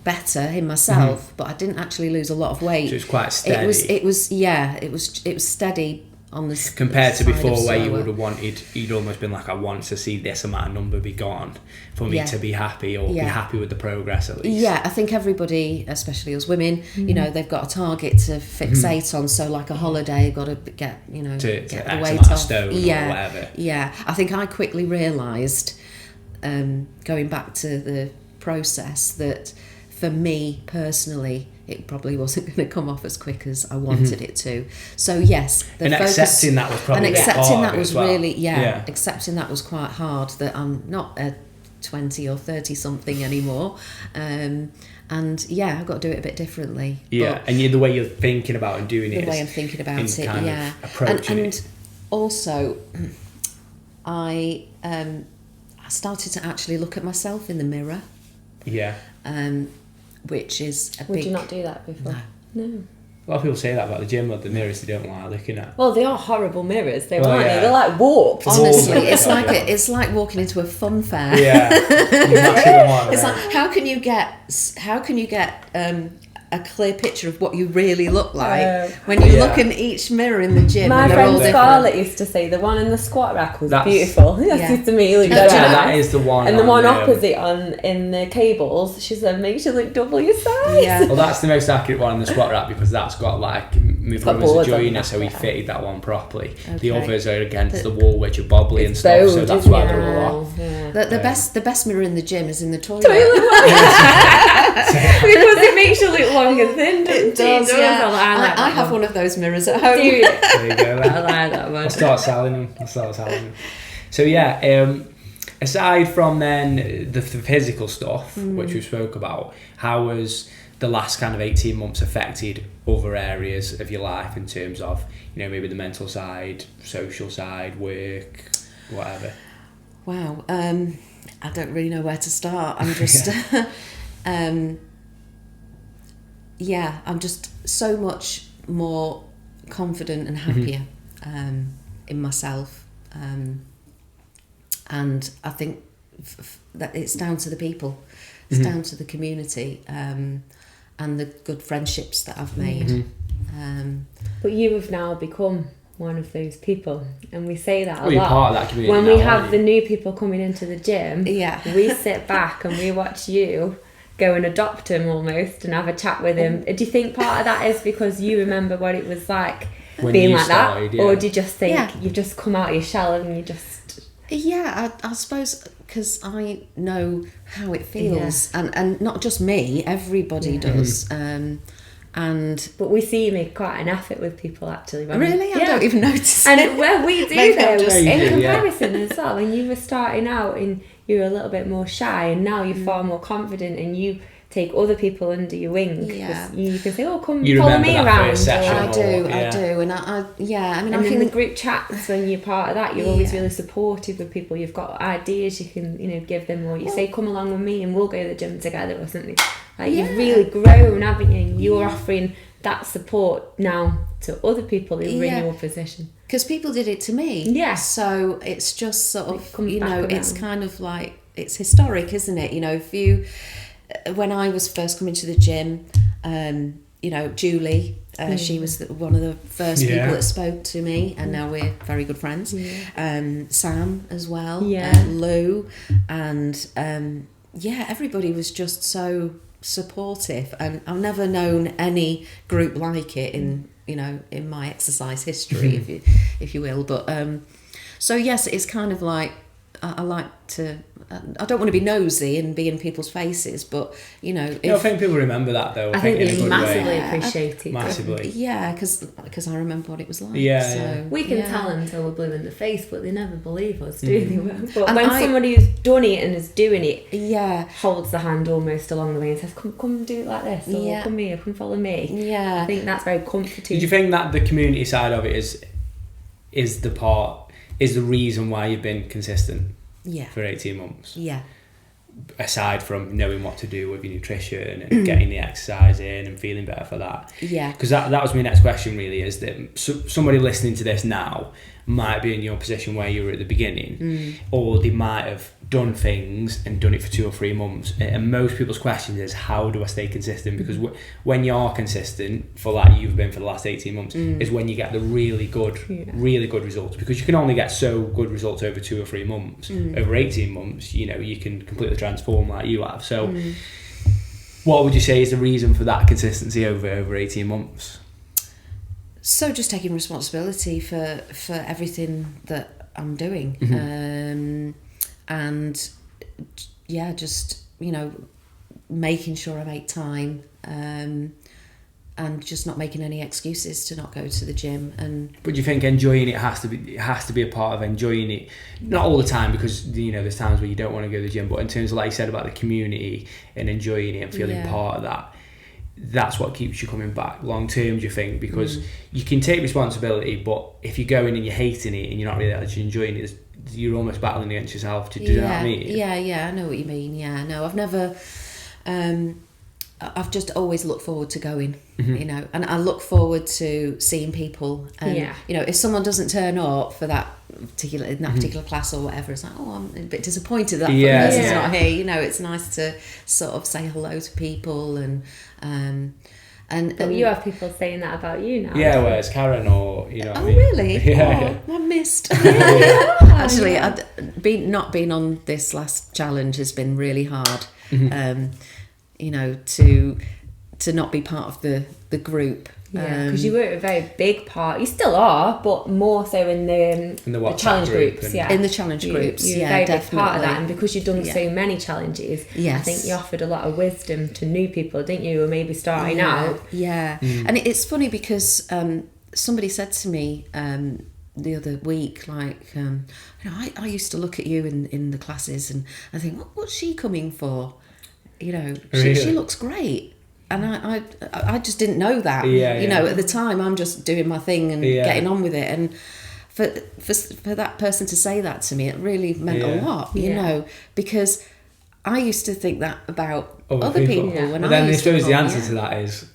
better in myself, but I didn't actually lose a lot of weight. So it's quite steady. It was steady on the compared to before, where you would have wanted, you'd almost been like, I want to see this amount of number be gone for me to be happy, or be happy with the progress at least. Yeah, I think everybody, especially us women, they've got a target to fixate on. So like a holiday, you've got to get, to get the weight off. Stone or whatever. Yeah, I think I quickly realised, going back to the process, that for me personally, it probably wasn't going to come off as quick as I wanted it to. So yes, accepting that was probably accepting that was quite hard, that I'm not a 20 or 30 something anymore, and I've got to do it a bit differently. Yeah, and the way you're thinking about and doing it, the way I'm thinking about it, and also I started to actually look at myself in the mirror. Yeah. Which is a big... Would you not do that before? No. A lot of people say that about the gym, but the mirrors they don't like looking at. Well, they are horrible mirrors. They aren't they? They're like warped. Honestly, it's like walking into a fun fair. Yeah. It's like, how can you get a clear picture of what you really look like when you look in each mirror in the gym? My friend Scarlett used to say the one in the squat rack was beautiful. That used to me look better. That is the one. And the one opposite in the cables, she said, makes you look double your size. Yeah. Well, that's the most accurate one in the squat rack, because that's got, like, my brother's a joiner, so he fitted that one properly. Okay. The others are against the wall, which are bobbly and stuff, so that's why they're all off. Yeah. The best mirror in the gym is in the toilet. Because it makes you look long and thin. It does, yeah. I have one of those mirrors at home. Do you? There you go. I like that one. I'll start selling them. So yeah, aside from then the physical stuff, which we spoke about, how was the last kind of 18 months affected other areas of your life in terms of, maybe the mental side, social side, work, whatever? Wow, I don't really know where to start. I'm just, I'm just so much more confident and happier in myself. And I think that it's down to the people, it's down to the community, and the good friendships that I've made. But you have now become one of those people, and we say that a lot. You're part of that community when now, we have the new people coming into the gym, we sit back and we watch you go and adopt him almost and have a chat with him. Do you think part of that is because you remember what it was like when being like started, that, or do you just think you've just come out of your shell and you just... I suppose because I know how it feels, and not just me, everybody does. But we see you make quite an effort with people actually. Really? I don't even notice. And where we do though, in comparison as well, when you were starting out and you were a little bit more shy, and now you're far more confident and you take other people under your wing. You can say, come follow me around. I do. And I mean, and in the group chats when you're part of that, you're always really supportive with people. You've got ideas you can, give them, or you say, come along with me and we'll go to the gym together or something. You've really grown, haven't you? And you're offering that support now to other people who are in your position. Because people did it to me. Yeah. So it's just sort of, it's kind of like, it's historic, isn't it? When I was first coming to the gym, Julie, she was one of the first people that spoke to me, and now we're very good friends. Sam as well, Lou, and everybody was just so supportive, and I've never known any group like it in my exercise history, if you will. But so yes, it's kind of like I like to. I don't want to be nosy and be in people's faces, but I think people remember that though. I think they massively appreciate it. Massively. Yeah, because I remember what it was like. So we can tell them until we're blue in the face, but they never believe us, do they? But and when somebody who's done it and is doing it, holds the hand almost along the way and says, "Come do it like this," or "Come here, come follow me." Yeah, I think that's very comforting. Do you think that the community side of it is the reason why you've been consistent? For 18 months. Aside from knowing what to do with your nutrition and getting the exercise in and feeling better for that. Because that was my next question really, is that somebody listening to this now might be in your position where you were at the beginning, or they might have done things and done it for 2 or 3 months, and most people's question is, how do I stay consistent? Because when you are consistent, for like you've been for the last 18 months, is when you get the really good results, because you can only get so good results over 2 or 3 months. Over 18 months, you can completely transform like you have. So what would you say is the reason for that consistency over 18 months? So just taking responsibility for everything that I'm doing, and just making sure I make time, and just not making any excuses to not go to the gym. But do you think enjoying it has to be a part of enjoying it? Not all the time, because there's times where you don't want to go to the gym, but in terms of, like you said, about the community and enjoying it and feeling part of that, that's what keeps you coming back long term, do you think? Because you can take responsibility, but if you're going and you're hating it and you're not really actually enjoying it, you're almost battling against yourself. Do you know what I mean? I know what you mean. No, I've never I've just always looked forward to going, and I look forward to seeing people, and if someone doesn't turn up for that particular class or whatever, it's like, I'm a bit disappointed that person's not here. It's nice to sort of say hello to people, and you have people saying that about you now. Yeah, whereas Karen, or what I mean? Really? I missed. Actually, not being on this last challenge has been really hard. To to not be part of the group. Yeah, because you were a very big part. You still are, but more so in the challenge groups. Yeah, in the challenge groups. You're yeah, a very definitely. big part of that, and because you've done so many challenges, I think you offered a lot of wisdom to new people, didn't you? Who were maybe starting out. Yeah, and it's funny because somebody said to me the other week, like, I used to look at you in the classes and I think, what's she coming for? She looks great. And I just didn't know that. At the time, I'm just doing my thing and getting on with it. And for that person to say that to me, it really meant a lot, you know, because I used to think that about other people. But then I suppose the answer to that is,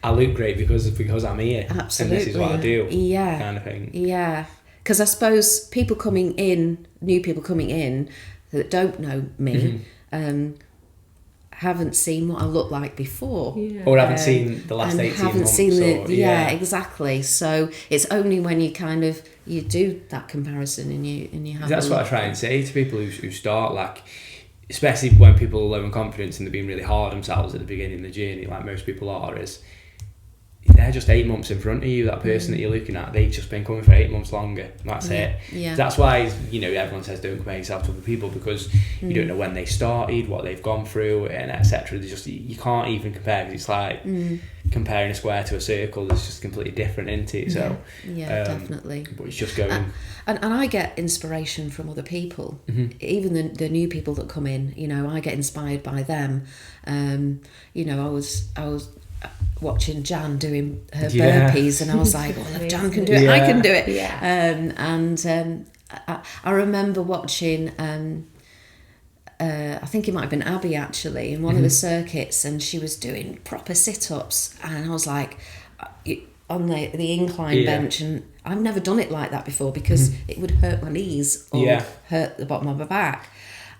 I look great because I'm here. Absolutely. And this is what I do. Yeah. Kind of thing. Yeah. Because I suppose new people coming in that don't know me, haven't seen what I look like before, or haven't seen the last 18 months. Exactly. So it's only when you do that comparison and you have. That's what I try and say to people who start, like, especially when people are low in confidence and they're being really hard on themselves at the beginning of the journey, like most people are, is they're just 8 months in front of you. That person that you're looking at, they've just been coming for 8 months longer. That's it. Yeah. That's why, everyone says don't compare yourself to other people, because you don't know when they started, what they've gone through, and etc. You can't even compare, because it's like comparing a square to a circle. It's just completely different, isn't it? So definitely. But it's just going. And I get inspiration from other people, even the new people that come in. I get inspired by them. I was watching Jan doing her burpees, and I was like, well, if Jan can do it, I can do it. I remember watching I think it might have been Abby actually in one of the circuits, and she was doing proper sit-ups, and I was like on the incline bench, and I've never done it like that before because it would hurt my knees or hurt the bottom of my back,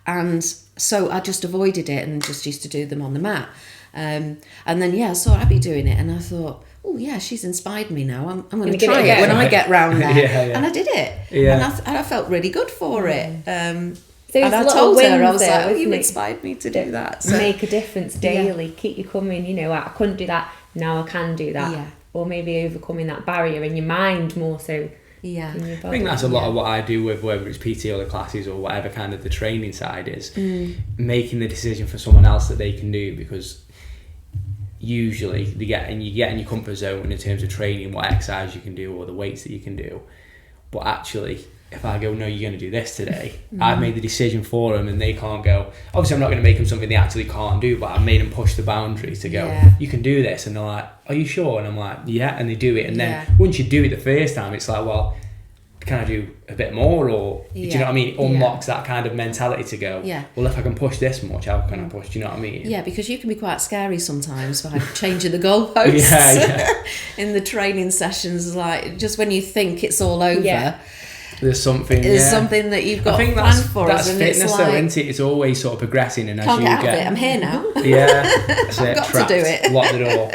and so I just avoided it and just used to do them on the mat. And then I saw Abby doing it, and I thought, oh yeah, she's inspired me now. I'm going to try it when I get round there. And I did it, and I felt really good for it. So and I told her, I was like, oh, you inspired me to do that. So, make a difference daily, keep you coming. I couldn't do that, now I can do that. Or maybe overcoming that barrier in your mind more so. Yeah, I think that's a lot of what I do with whether it's PT or the classes or whatever kind of the training side is, making the decision for someone else that they can do, because usually you get in your comfort zone in terms of training, what exercise you can do or the weights that you can do. But actually, if I go, no, you're going to do this today, I've made the decision for them, and they can't go, obviously I'm not going to make them something they actually can't do, but I've made them push the boundary to go, you can do this, and they're like, are you sure? And I'm like, yeah, and they do it, and then once you do it the first time, it's like, well, can I do a bit more, or do you know what I mean? It unlocks that kind of mentality to go, well, if I can push this much, how can I push? Do you know what I mean? Yeah, because you can be quite scary sometimes by changing the goalposts in the training sessions. Like, just when you think it's all over, there's something that you've got planned for us. That's fitness, though, isn't it? It's always sort of progressing, and as you get out of it, I'm here now. That's it. I've got to do it. Lock the door.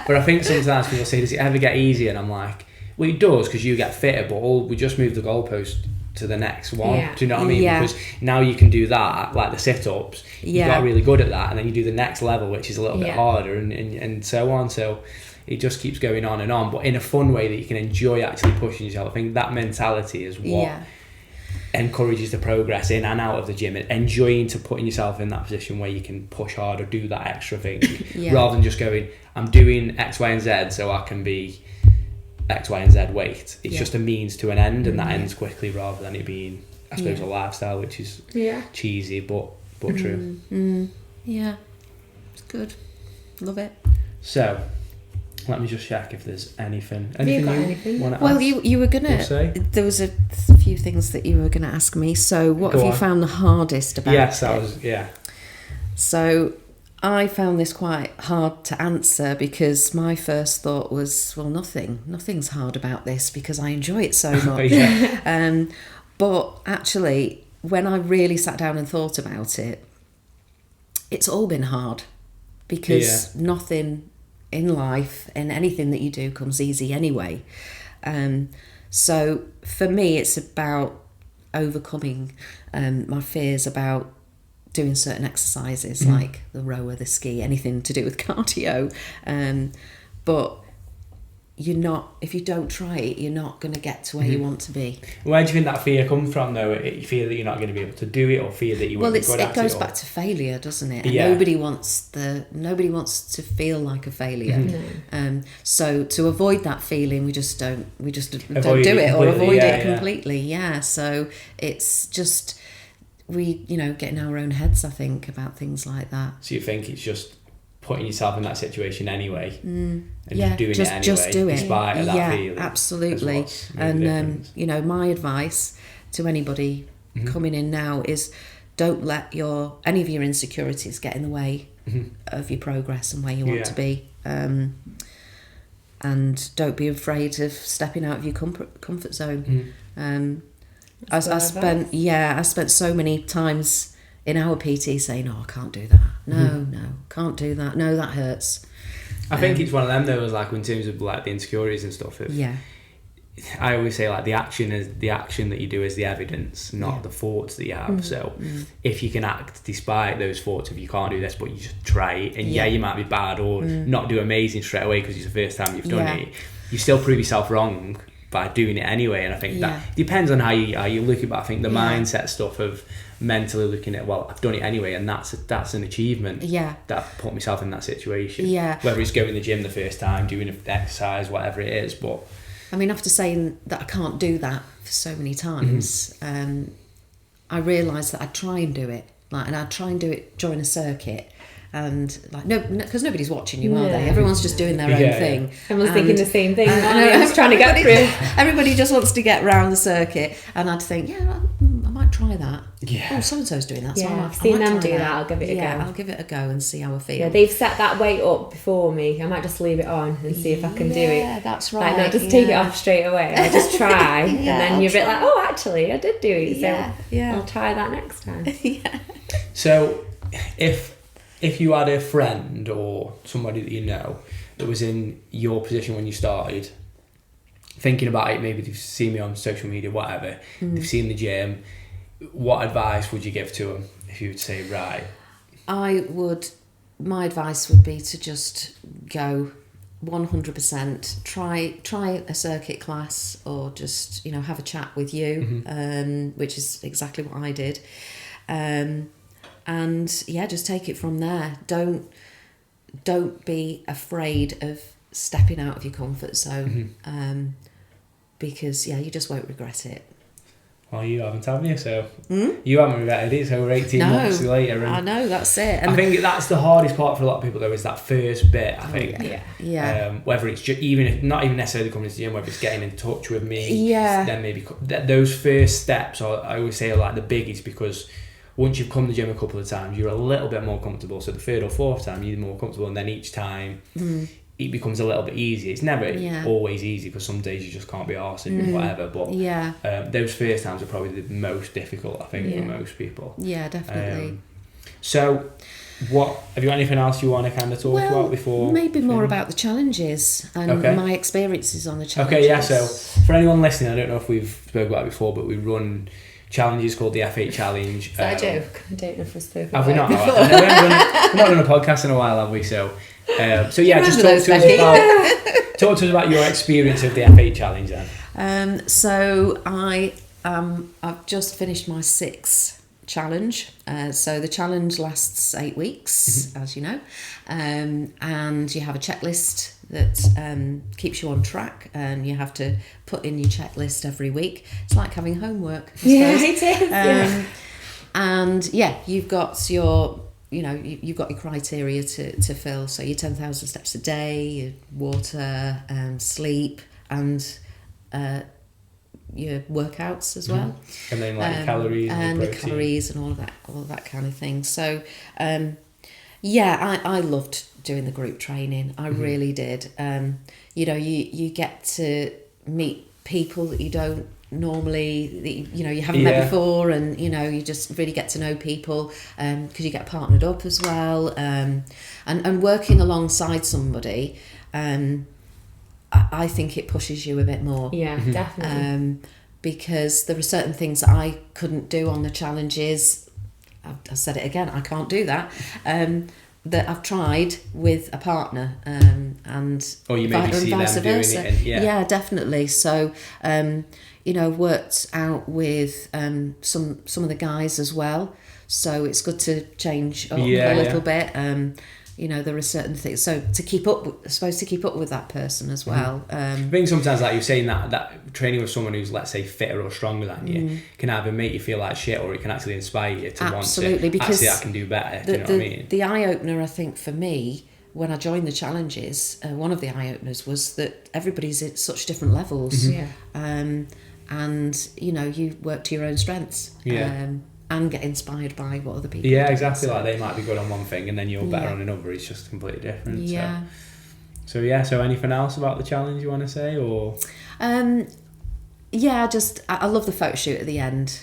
But I think sometimes people say, does it ever get easier? And I'm like, well, it does, because you get fitter, but we just move the goalpost to the next one. Do you know what I mean? Because now you can do that, like the sit-ups. You got really good at that, and then you do the next level, which is a little bit harder, and so on. So it just keeps going on and on, but in a fun way that you can enjoy actually pushing yourself. I think that mentality is what encourages the progress in and out of the gym, and enjoying to putting yourself in that position where you can push hard or do that extra thing, rather than just going, I'm doing X, Y, and Z so I can be X, Y, and Z weight. It's just a means to an end, and that ends quickly, rather than it being, I suppose, a lifestyle, which is cheesy but true. Yeah, it's good. Love it. So, let me just check if there's anything you want to ask. Well, you were gonna. There was a few things that you were gonna ask me. So, what have you found the hardest about? Yes, that was So, I found this quite hard to answer, because my first thought was, well, nothing's hard about this, because I enjoy it so much. But actually, when I really sat down and thought about it, it's all been hard, because nothing in life and anything that you do comes easy anyway. So for me, it's about overcoming my fears about doing certain exercises like the rower, the ski, anything to do with cardio. But you're not, if you don't try it, you're not going to get to where you want to be. Where do you think that fear comes from, though? You fear that you're not going to be able to do it, or fear that you won't be good at it? Well, it goes back to failure, doesn't it? And yeah. nobody wants to feel like a failure. So to avoid that feeling, we just don't do it or avoid it completely. Yeah. So it's just we get in our own heads, I think, about things like that. So you think it's just putting yourself in that situation anyway, and just doing it anyway, just do it, despite of that feeling. Absolutely. And my advice to anybody coming in now is, don't let any of your insecurities get in the way of your progress and where you want to be. And don't be afraid of stepping out of your comfort zone. I spent so many times in our PT saying, I can't do that. No, can't do that. No, that hurts. I think it's one of them, though, like in terms of like the insecurities and stuff. I always say, like, the action that you do is the evidence, not the thoughts that you have. So if you can act despite those thoughts, if you can't do this, but you just try it, and you might be bad or not do amazing straight away because it's the first time you've done it, you still prove yourself wrong by doing it anyway. And I think that depends on how you look at it. But I think the mindset stuff of mentally looking at, well, I've done it anyway, and that's an achievement. That put myself in that situation. Whether it's going to the gym the first time, doing an exercise, whatever it is. But I mean, after saying that I can't do that for so many times, I realised that I'd try and do it, and I'd try and do it during a circuit. And because nobody's watching you, are they? Everyone's just doing their own thing. Everyone's thinking the same thing. Everyone's trying to get through. Everybody just wants to get round the circuit, and I'd think, I might try that. Oh, so and so's doing that. So I've seen them do that. I'll give it a go. I'll give it a go and see how I feel. Yeah, they've set that weight up before me. I might just leave it on and see if I can do it. Yeah, that's right. Like, not just take it off straight away. I just try, and then you're a bit like, oh, actually, I did do it. So I'll try that next time. So if you had a friend or somebody that you know that was in your position when you started, thinking about it, maybe they've seen me on social media, whatever, they've seen the gym, what advice would you give to them if you would say, right? My advice would be to just go 100%, try a circuit class, or just, have a chat with you, which is exactly what I did. And just take it from there. Don't be afraid of stepping out of your comfort zone, because you just won't regret it. Well, you haven't you? So you haven't regretted it. So we're 18 months later. And I know, that's it. And I think that's the hardest part for a lot of people, though, is that first bit. I think, whether it's just, not even necessarily coming to the gym, whether it's getting in touch with me, then maybe those first steps I always say are like the biggies, because once you've come to the gym a couple of times, you're a little bit more comfortable. So the third or fourth time, you're more comfortable, and then each time it becomes a little bit easier. It's never always easy, because some days you just can't be arsed and whatever. But those first times are probably the most difficult, I think, for most people. Yeah, definitely. So, have you got anything else you want to kind of talk about before? Maybe more about the challenges and my experiences on the challenges. Okay, So for anyone listening, I don't know if we've spoken about it before, but we run challenges called the F8 Challenge. Is that a joke? I don't know if we've spoken about it. Have we not? No, we've not done a podcast in a while, have we? So just talk to us about your experience of the F8 Challenge then. So I've just finished my 6th challenge. So the challenge lasts 8 weeks, as you know, and you have a checklist that keeps you on track, and you have to put in your checklist every week. It's like having homework, I suppose. It is. And you've got your you've got your criteria to fill. So your 10,000 steps a day, your water, sleep, and your workouts as well. And then like calories and the calories and all of that kind of thing. So I loved doing the group training. I really did. You get to meet people that you don't normally, you haven't met before, and you just really get to know people, because you get partnered up as well, and working alongside somebody, I think it pushes you a bit more. Yeah, definitely. Because there are certain things that I couldn't do on the challenges, I said it again, I can't do that. That I've tried with a partner, and or you maybe see them doing it. And, yeah, definitely. So, worked out with some of the guys as well. So it's good to change up a little bit. There are certain things. So to keep up with that person as well. I think sometimes, like you're saying, that training with someone who's, let's say, fitter or stronger than you can either make you feel like shit, or it can actually inspire you to want to, because actually I can do better. Do you know what I mean? The eye-opener, I think, for me, when I joined the challenges, one of the eye-openers was that everybody's at such different levels. And, you work to your own strengths. And get inspired by what other people do. Exactly. Like they might be good on one thing and then you're better on another. It's just completely different. So anything else about the challenge you want to say, or? I love the photo shoot at the end.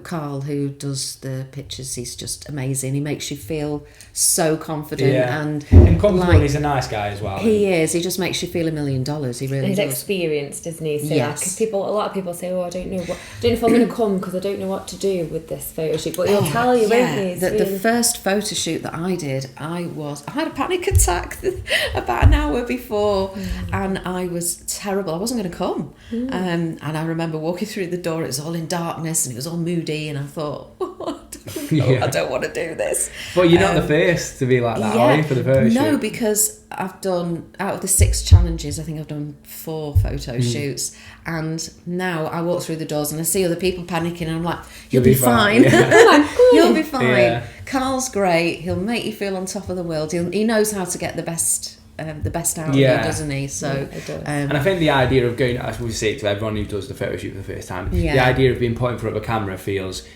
Carl, who does the pictures, he's just amazing. He makes you feel so confident and comfortable. He's a nice guy as well. He is. He just makes you feel $1 million. He really he's does. Experienced, isn't he? So a lot of people say, I don't know if I'm going to come because I don't know what to do with this photo shoot. But he'll tell you, won't he? The first photo shoot that I did, I had a panic attack about an hour before, and I was terrible. I wasn't going to come. And I remember walking through the door, it was all in darkness and it was all moody, and I thought, I don't want to do this. But you're not the first to be like that, are you, for the photo shoot? No, because I've done, out of the 6 challenges, I think I've done 4 photo shoots, and now I walk through the doors and I see other people panicking and I'm like, you'll be fine. You'll be fine. Carl's great. He'll make you feel on top of the world. He knows how to get the best out of you, doesn't he? So, and I think the idea of going, as we say to everyone who does the photo shoot for the first time, the idea of being put in front of a camera feels,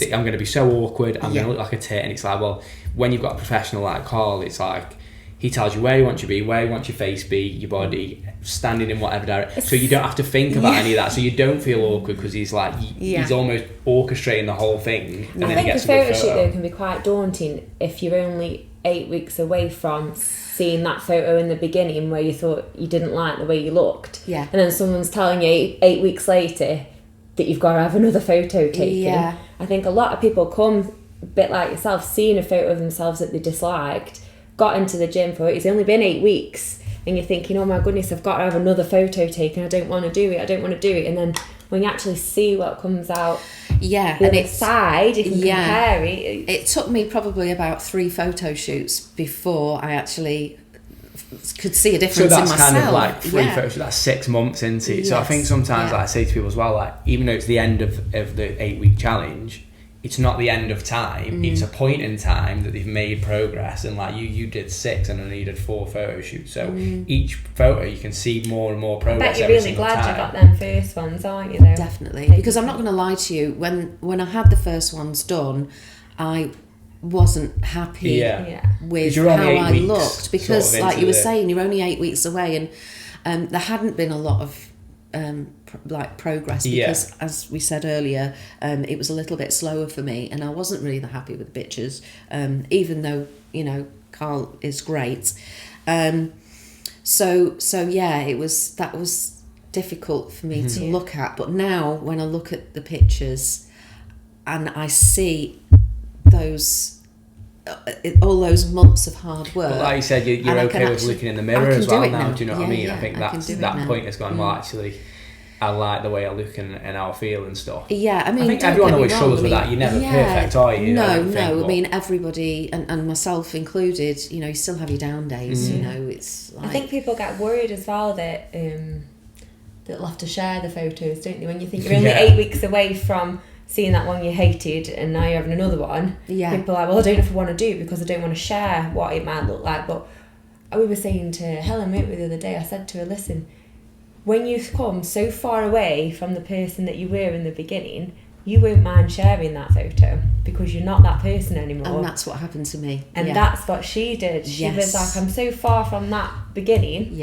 I'm going to be so awkward, I'm going to look like a tit, and it's like, well, when you've got a professional like Carl, it's like, he tells you where he wants you to be, where he wants your face be, your body, standing in whatever direction, so you don't have to think about any of that, so you don't feel awkward, because he's like, he's almost orchestrating the whole thing, and then he gets a good photo. I think a photo shoot though can be quite daunting if you're only 8 weeks away from seeing that photo in the beginning where you thought you didn't like the way you looked, and then someone's telling you 8 weeks later that you've got to have another photo taken. I think a lot of people come a bit like yourself, seeing a photo of themselves that they disliked, got into the gym for it, it's only been 8 weeks, and you're thinking, oh my goodness, I've got to have another photo taken, I don't want to do it, and then when you actually see what comes out the other side, you can compare it. It took me probably about 3 photo shoots before I actually could see a difference in myself. So that's kind of like 3 photo shoots, that's 6 months into it. So I think sometimes like I say to people as well, like, even though it's the end of the 8-week challenge, it's not the end of time, it's a point in time that they've made progress, and like you did 6 and I needed 4 photo shoots, so each photo you can see more and more progress. I bet you're really glad you got them first ones, aren't you though? Definitely, because I'm not going to lie to you, when I had the first ones done, I wasn't happy with how I looked, because sort of like you were saying, you're only 8 weeks away, and there hadn't been a lot of progress, because as we said earlier, it was a little bit slower for me, and I wasn't really that happy with the pictures, even though Carl is great, so that was difficult for me to look at. But now when I look at the pictures and I see all those months of hard work, but like you said, you're okay with looking in the mirror as well now. Do you know what I mean? I think that point has gone, well, actually I like the way I look and how I feel and stuff. I mean, I think everyone always struggles with that. You're never perfect, are you? No. I mean, everybody, and myself included, you still have your down days. It's like, I think people get worried as well that they'll have to share the photos, don't they? When you think you're only 8 weeks away from seeing that one you hated and now you're having another one, people are like, well, I don't know if I want to do it because I don't want to share what it might look like. But we were saying to Helen, weren't we, the other day, I said to her, listen, when you come so far away from the person that you were in the beginning, you won't mind sharing that photo because you're not that person anymore. And that's what happened to me. And that's what she did. She was like, I'm so far from that beginning.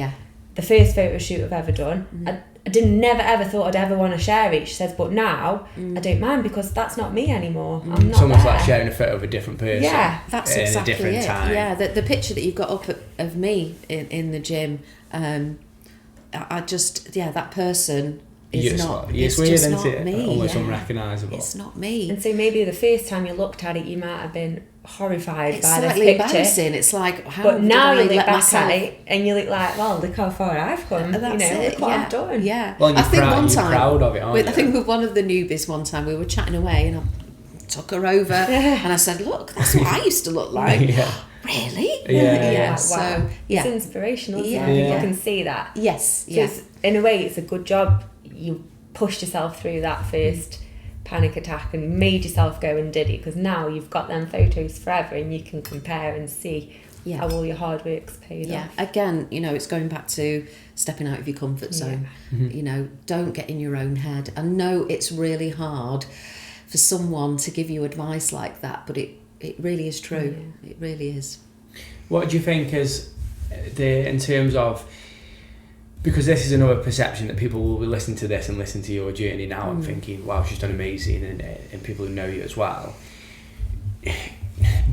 The first photo shoot I've ever done. I never ever thought I'd ever want to share it. She says, but now I don't mind because that's not me anymore. I'm not almost there. Like sharing a photo of a different person. Yeah, that's exactly a different it. time. Yeah, the picture that you've got up of me in the gym, I just, that person is not. It's weird, just isn't not it? Me. Almost unrecognisable. It's not me. And so maybe the first time you looked at it, you might have been horrified it's by this slightly picture. Embarrassing. It's like, how but now you look back myself... at it and you look like, well, look how far I've come. That's look what I've done. Yeah. Well, you're proud of it, aren't you? I think with one of the newbies one time, we were chatting away and I took her over and I said, look, that's what I used to look like. Really? Yeah. So, wow. It's inspirational, isn't it? People can see that. Yes. So in a way, it's a good job you pushed yourself through that first panic attack and made yourself go and did it, because now you've got them photos forever and you can compare and see how all your hard work's paid off. Again, it's going back to stepping out of your comfort zone. Don't get in your own head. I know it's really hard for someone to give you advice like that, but it really is true. It really is. What do you think is in terms of, because this is another perception that people will listen to this and listen to your journey now and thinking, wow, she's done amazing, and people who know you as well.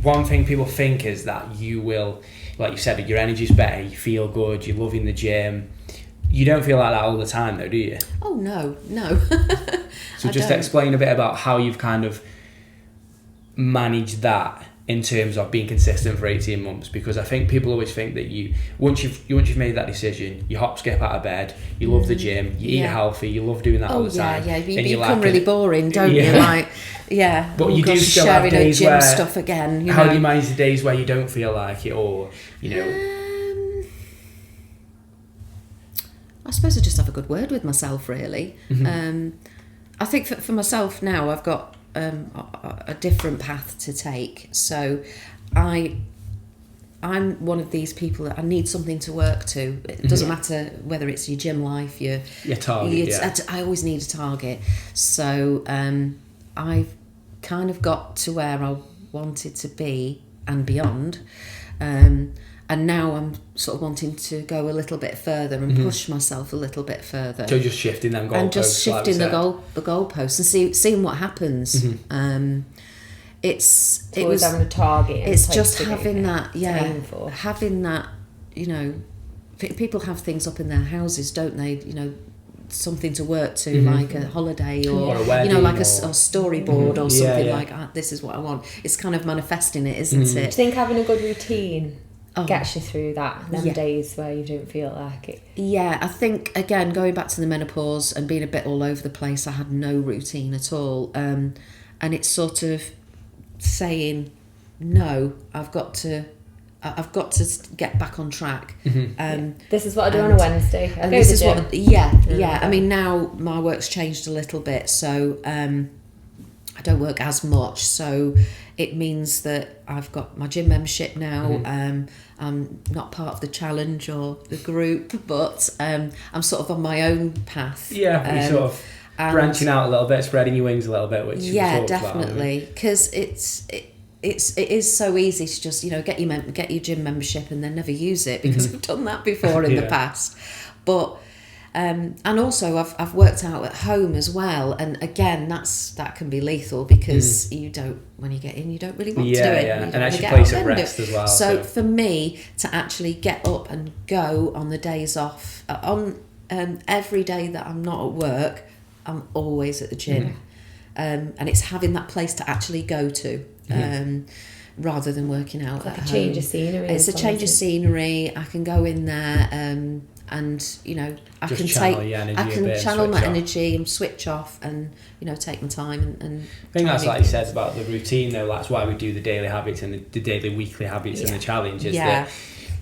One thing people think is that you will, like you said, your energy's better, you feel good, you're loving the gym. You don't feel like that all the time though, do you? Oh, no. So just explain a bit about how you've kind of managed that in terms of being consistent for 18 months, because I think people always think that once you've made that decision, you hop skip out of bed, you love the gym, you eat healthy, you love doing that all the time. You become really boring, don't you? But you do still have days gym where stuff again. How do you manage the days where you don't feel like it, or I suppose I just have a good word with myself, really. I think for myself now, I've got a different path to take. So I'm one of these people that I need something to work to. It doesn't matter whether it's your gym life, your target. I always need a target. So I've kind of got to where I wanted to be and beyond. And now I'm sort of wanting to go a little bit further and push myself a little bit further. So just shifting them goalposts. And just shifting the goalposts and seeing what happens. It's always having a target. It's just having that, having that. People have things up in their houses, don't they? Something to work to, like a holiday or a wedding, like a storyboard or something like this is what I want. It's kind of manifesting it, isn't it? Do you think having a good routine gets you through them days where you don't feel like it? I think, again, going back to the menopause and being a bit all over the place, I had no routine at all, and it's sort of saying no, I've got to get back on track. This is what I do on a Wednesday. And this is what I mean, now my work's changed a little bit, so I don't work as much, so it means that I've got my gym membership now. I'm not part of the challenge or the group, but I'm sort of on my own path. You're sort of branching out a little bit, spreading your wings a little bit, which definitely, because it is so easy to just get your gym membership and then never use it, because I've done that before in the past. But and also I've worked out at home as well, and again that can be lethal, because when you get in, you don't really want to do it. And that's your place of rest as well. So for me to actually get up and go on the days off, on every day that I'm not at work, I'm always at the gym. And it's having that place to actually go to. Rather than working out at home. Change of scenery. It's a change of scenery. I can go in there and I can channel my energy and switch off and take my time and I think that's like you said about the routine though. That's why we do the daily habits and the daily weekly habits and the challenge is that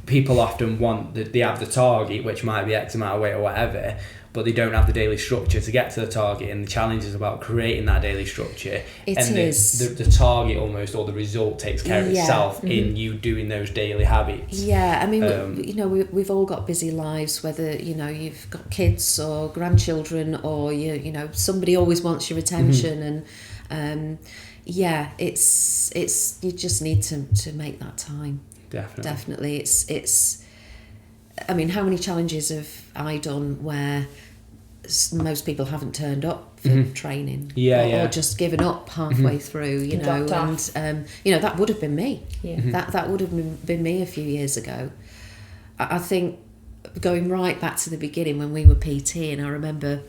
people often want they have the target, which might be X amount of weight or whatever, but they don't have the daily structure to get to the target, and the challenge is about creating that daily structure. The target almost, or the result, takes care of itself in you doing those daily habits. I mean, we've all got busy lives, whether you've got kids or grandchildren, or somebody always wants your attention, and it's you just need to make that time. Definitely. It's I mean, how many challenges have I done where most people haven't turned up for training, or just given up halfway through, and that would have been me. That would have been me a few years ago. I think going right back to the beginning when we were PT, and I remember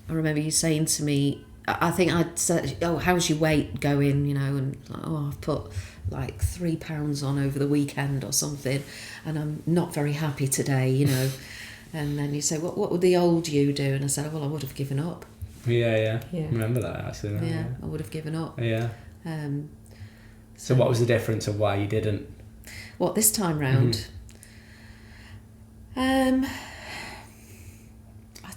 I remember you saying to me, I think I'd said, oh, how's your weight going, you know, and like, oh, I've put like 3 pounds on over the weekend or something, and I'm not very happy today, you know. And then you say, what would the old you do? And I said, well, I would have given up. Yeah. Remember that, actually. Yeah, I would have given up. Yeah. So what was the difference of why you didn't? What, this time round? I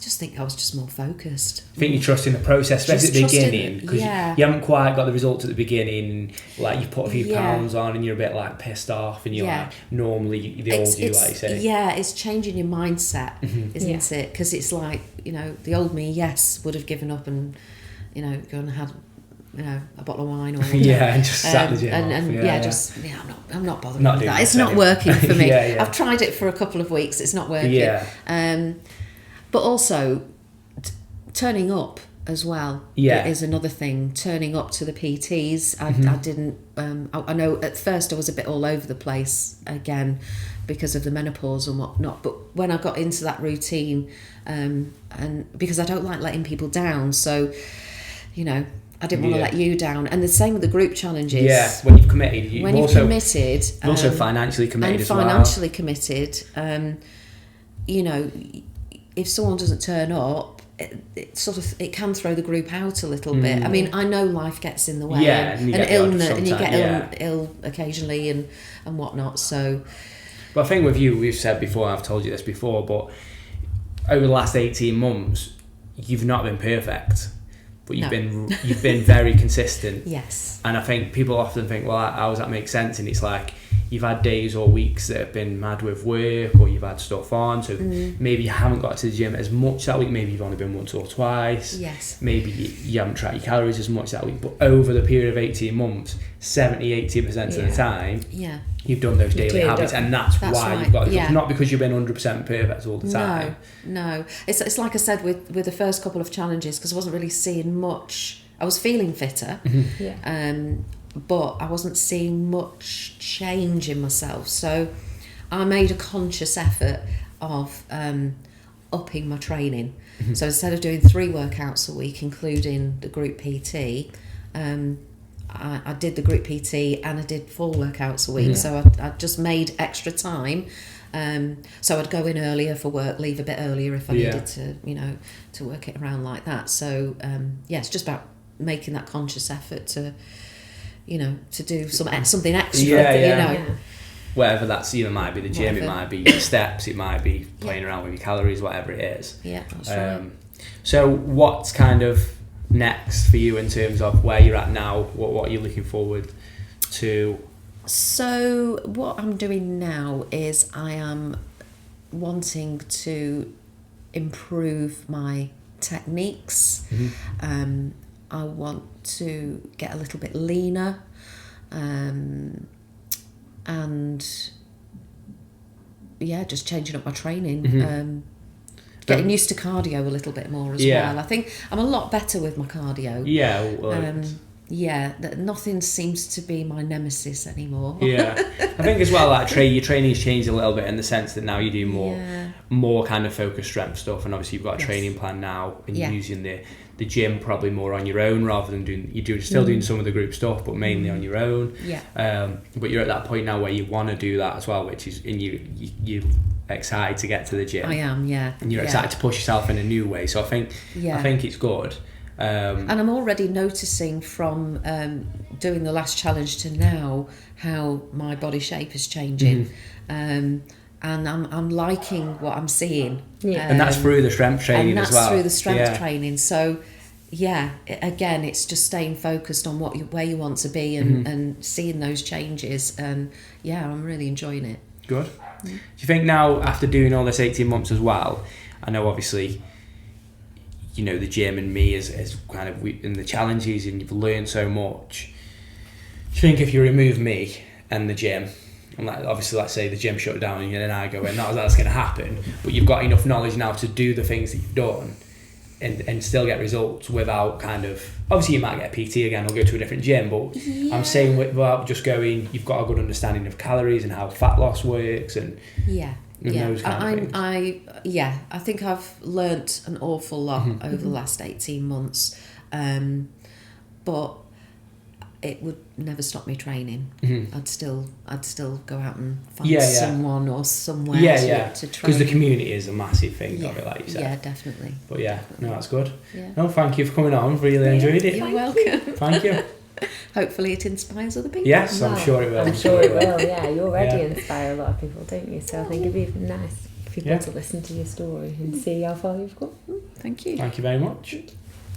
just think I was just more focused. I think you trust in the process, especially at the beginning, because you haven't quite got the results at the beginning. Like you put a few pounds on, and you're a bit like pissed off, and you're like, normally the old you, like you say. Yeah, it's changing your mindset, isn't it? Because it's like, you know, the old me, yes, would have given up and, you know, gone and had, you know, a bottle of wine or and just sat the gym I'm not bothered with that. It's not working for me. I've tried it for a couple of weeks. It's not working. But also, turning up as well is another thing. Turning up to the PTs, I didn't. I know at first I was a bit all over the place again because of the menopause and whatnot. But when I got into that routine, and because I don't like letting people down, so you know, I didn't want to let you down. And the same with the group challenges. Yeah, when you've committed, you've committed, also financially committed as well. Financially committed. You know, if someone doesn't turn up, it can throw the group out a little bit. I mean, I know life gets in the way, and illness, and you get ill occasionally and whatnot. So, but I think with you, we've said before, I've told you this before, but over the last 18 months, you've not been perfect, but you've been very consistent. Yes. And I think people often think, well, how does that make sense? And it's like, you've had days or weeks that have been mad with work, or you've had stuff on, so maybe you haven't got to the gym as much that week, maybe you've only been once or twice, maybe you haven't tracked your calories as much that week, but over the period of 18 months, 70-80% of the time, you've done those daily habits, and that's why right. You've got it. Not because you've been 100% perfect all the time. No. It's like I said with the first couple of challenges, because I wasn't really seeing much. I was feeling fitter, but I wasn't seeing much change in myself. So I made a conscious effort of upping my training. So instead of doing 3 workouts a week, including the group PT, I did the group PT and I did 4 workouts a week. So I just made extra time. So I'd go in earlier for work, leave a bit earlier if I needed to, you know, to work it around like that. So it's just about making that conscious effort to, you know, to do something extra. You know. Whatever that's, you know, might be the gym, it might be steps, it might be playing around with your calories, whatever it is. Yeah, that's right. So what's kind of next for you in terms of where you're at now? What are you looking forward to? So what I'm doing now is I am wanting to improve my techniques. I want to get a little bit leaner, and just changing up my training. Getting used to cardio a little bit more as well. I think I'm a lot better with my cardio. That nothing seems to be my nemesis anymore. I think as well, like your training's changed a little bit in the sense that now you do more kind of focused strength stuff, and obviously you've got a training plan now, and you're using the gym probably more on your own rather than still doing some of the group stuff, but mainly on your own. But you're at that point now where you want to do that as well, which is, and you excited to get to the gym. I am, and you're excited to push yourself in a new way. So I think it's good. And I'm already noticing from doing the last challenge to now how my body shape is changing, and I'm liking what I'm seeing. And that's through the strength training as well. And that's through the strength training. So again, it's just staying focused on where you want to be and seeing those changes. And I'm really enjoying it. Good. Do you think now, after doing all this 18 months as well, I know obviously, you know, the gym and me is kind of in the challenges, and you've learned so much. Do you think if you remove me and the gym, and like obviously, let's say the gym shut down and then I go in, that's going to happen, but you've got enough knowledge now to do the things that you've done and still get results without kind of, obviously you might get a PT again or go to a different gym, but I'm saying without just going, you've got a good understanding of calories and how fat loss works, and I think I've learnt an awful lot over the last 18 months, but it would never stop me training. I'd still go out and find someone or somewhere to train. Because the community is a massive thing of it, like you said. Yeah, definitely. But no, that's good. Yeah. No, thank you for coming on. Really enjoyed it. You're welcome. Thank you. Hopefully it inspires other people. Yes, I'm sure it will. I'm sure it will, yeah. You already inspire a lot of people, don't you? So I think it'd be nice for people to listen to your story and see how far you've got. Thank you. Thank you very much.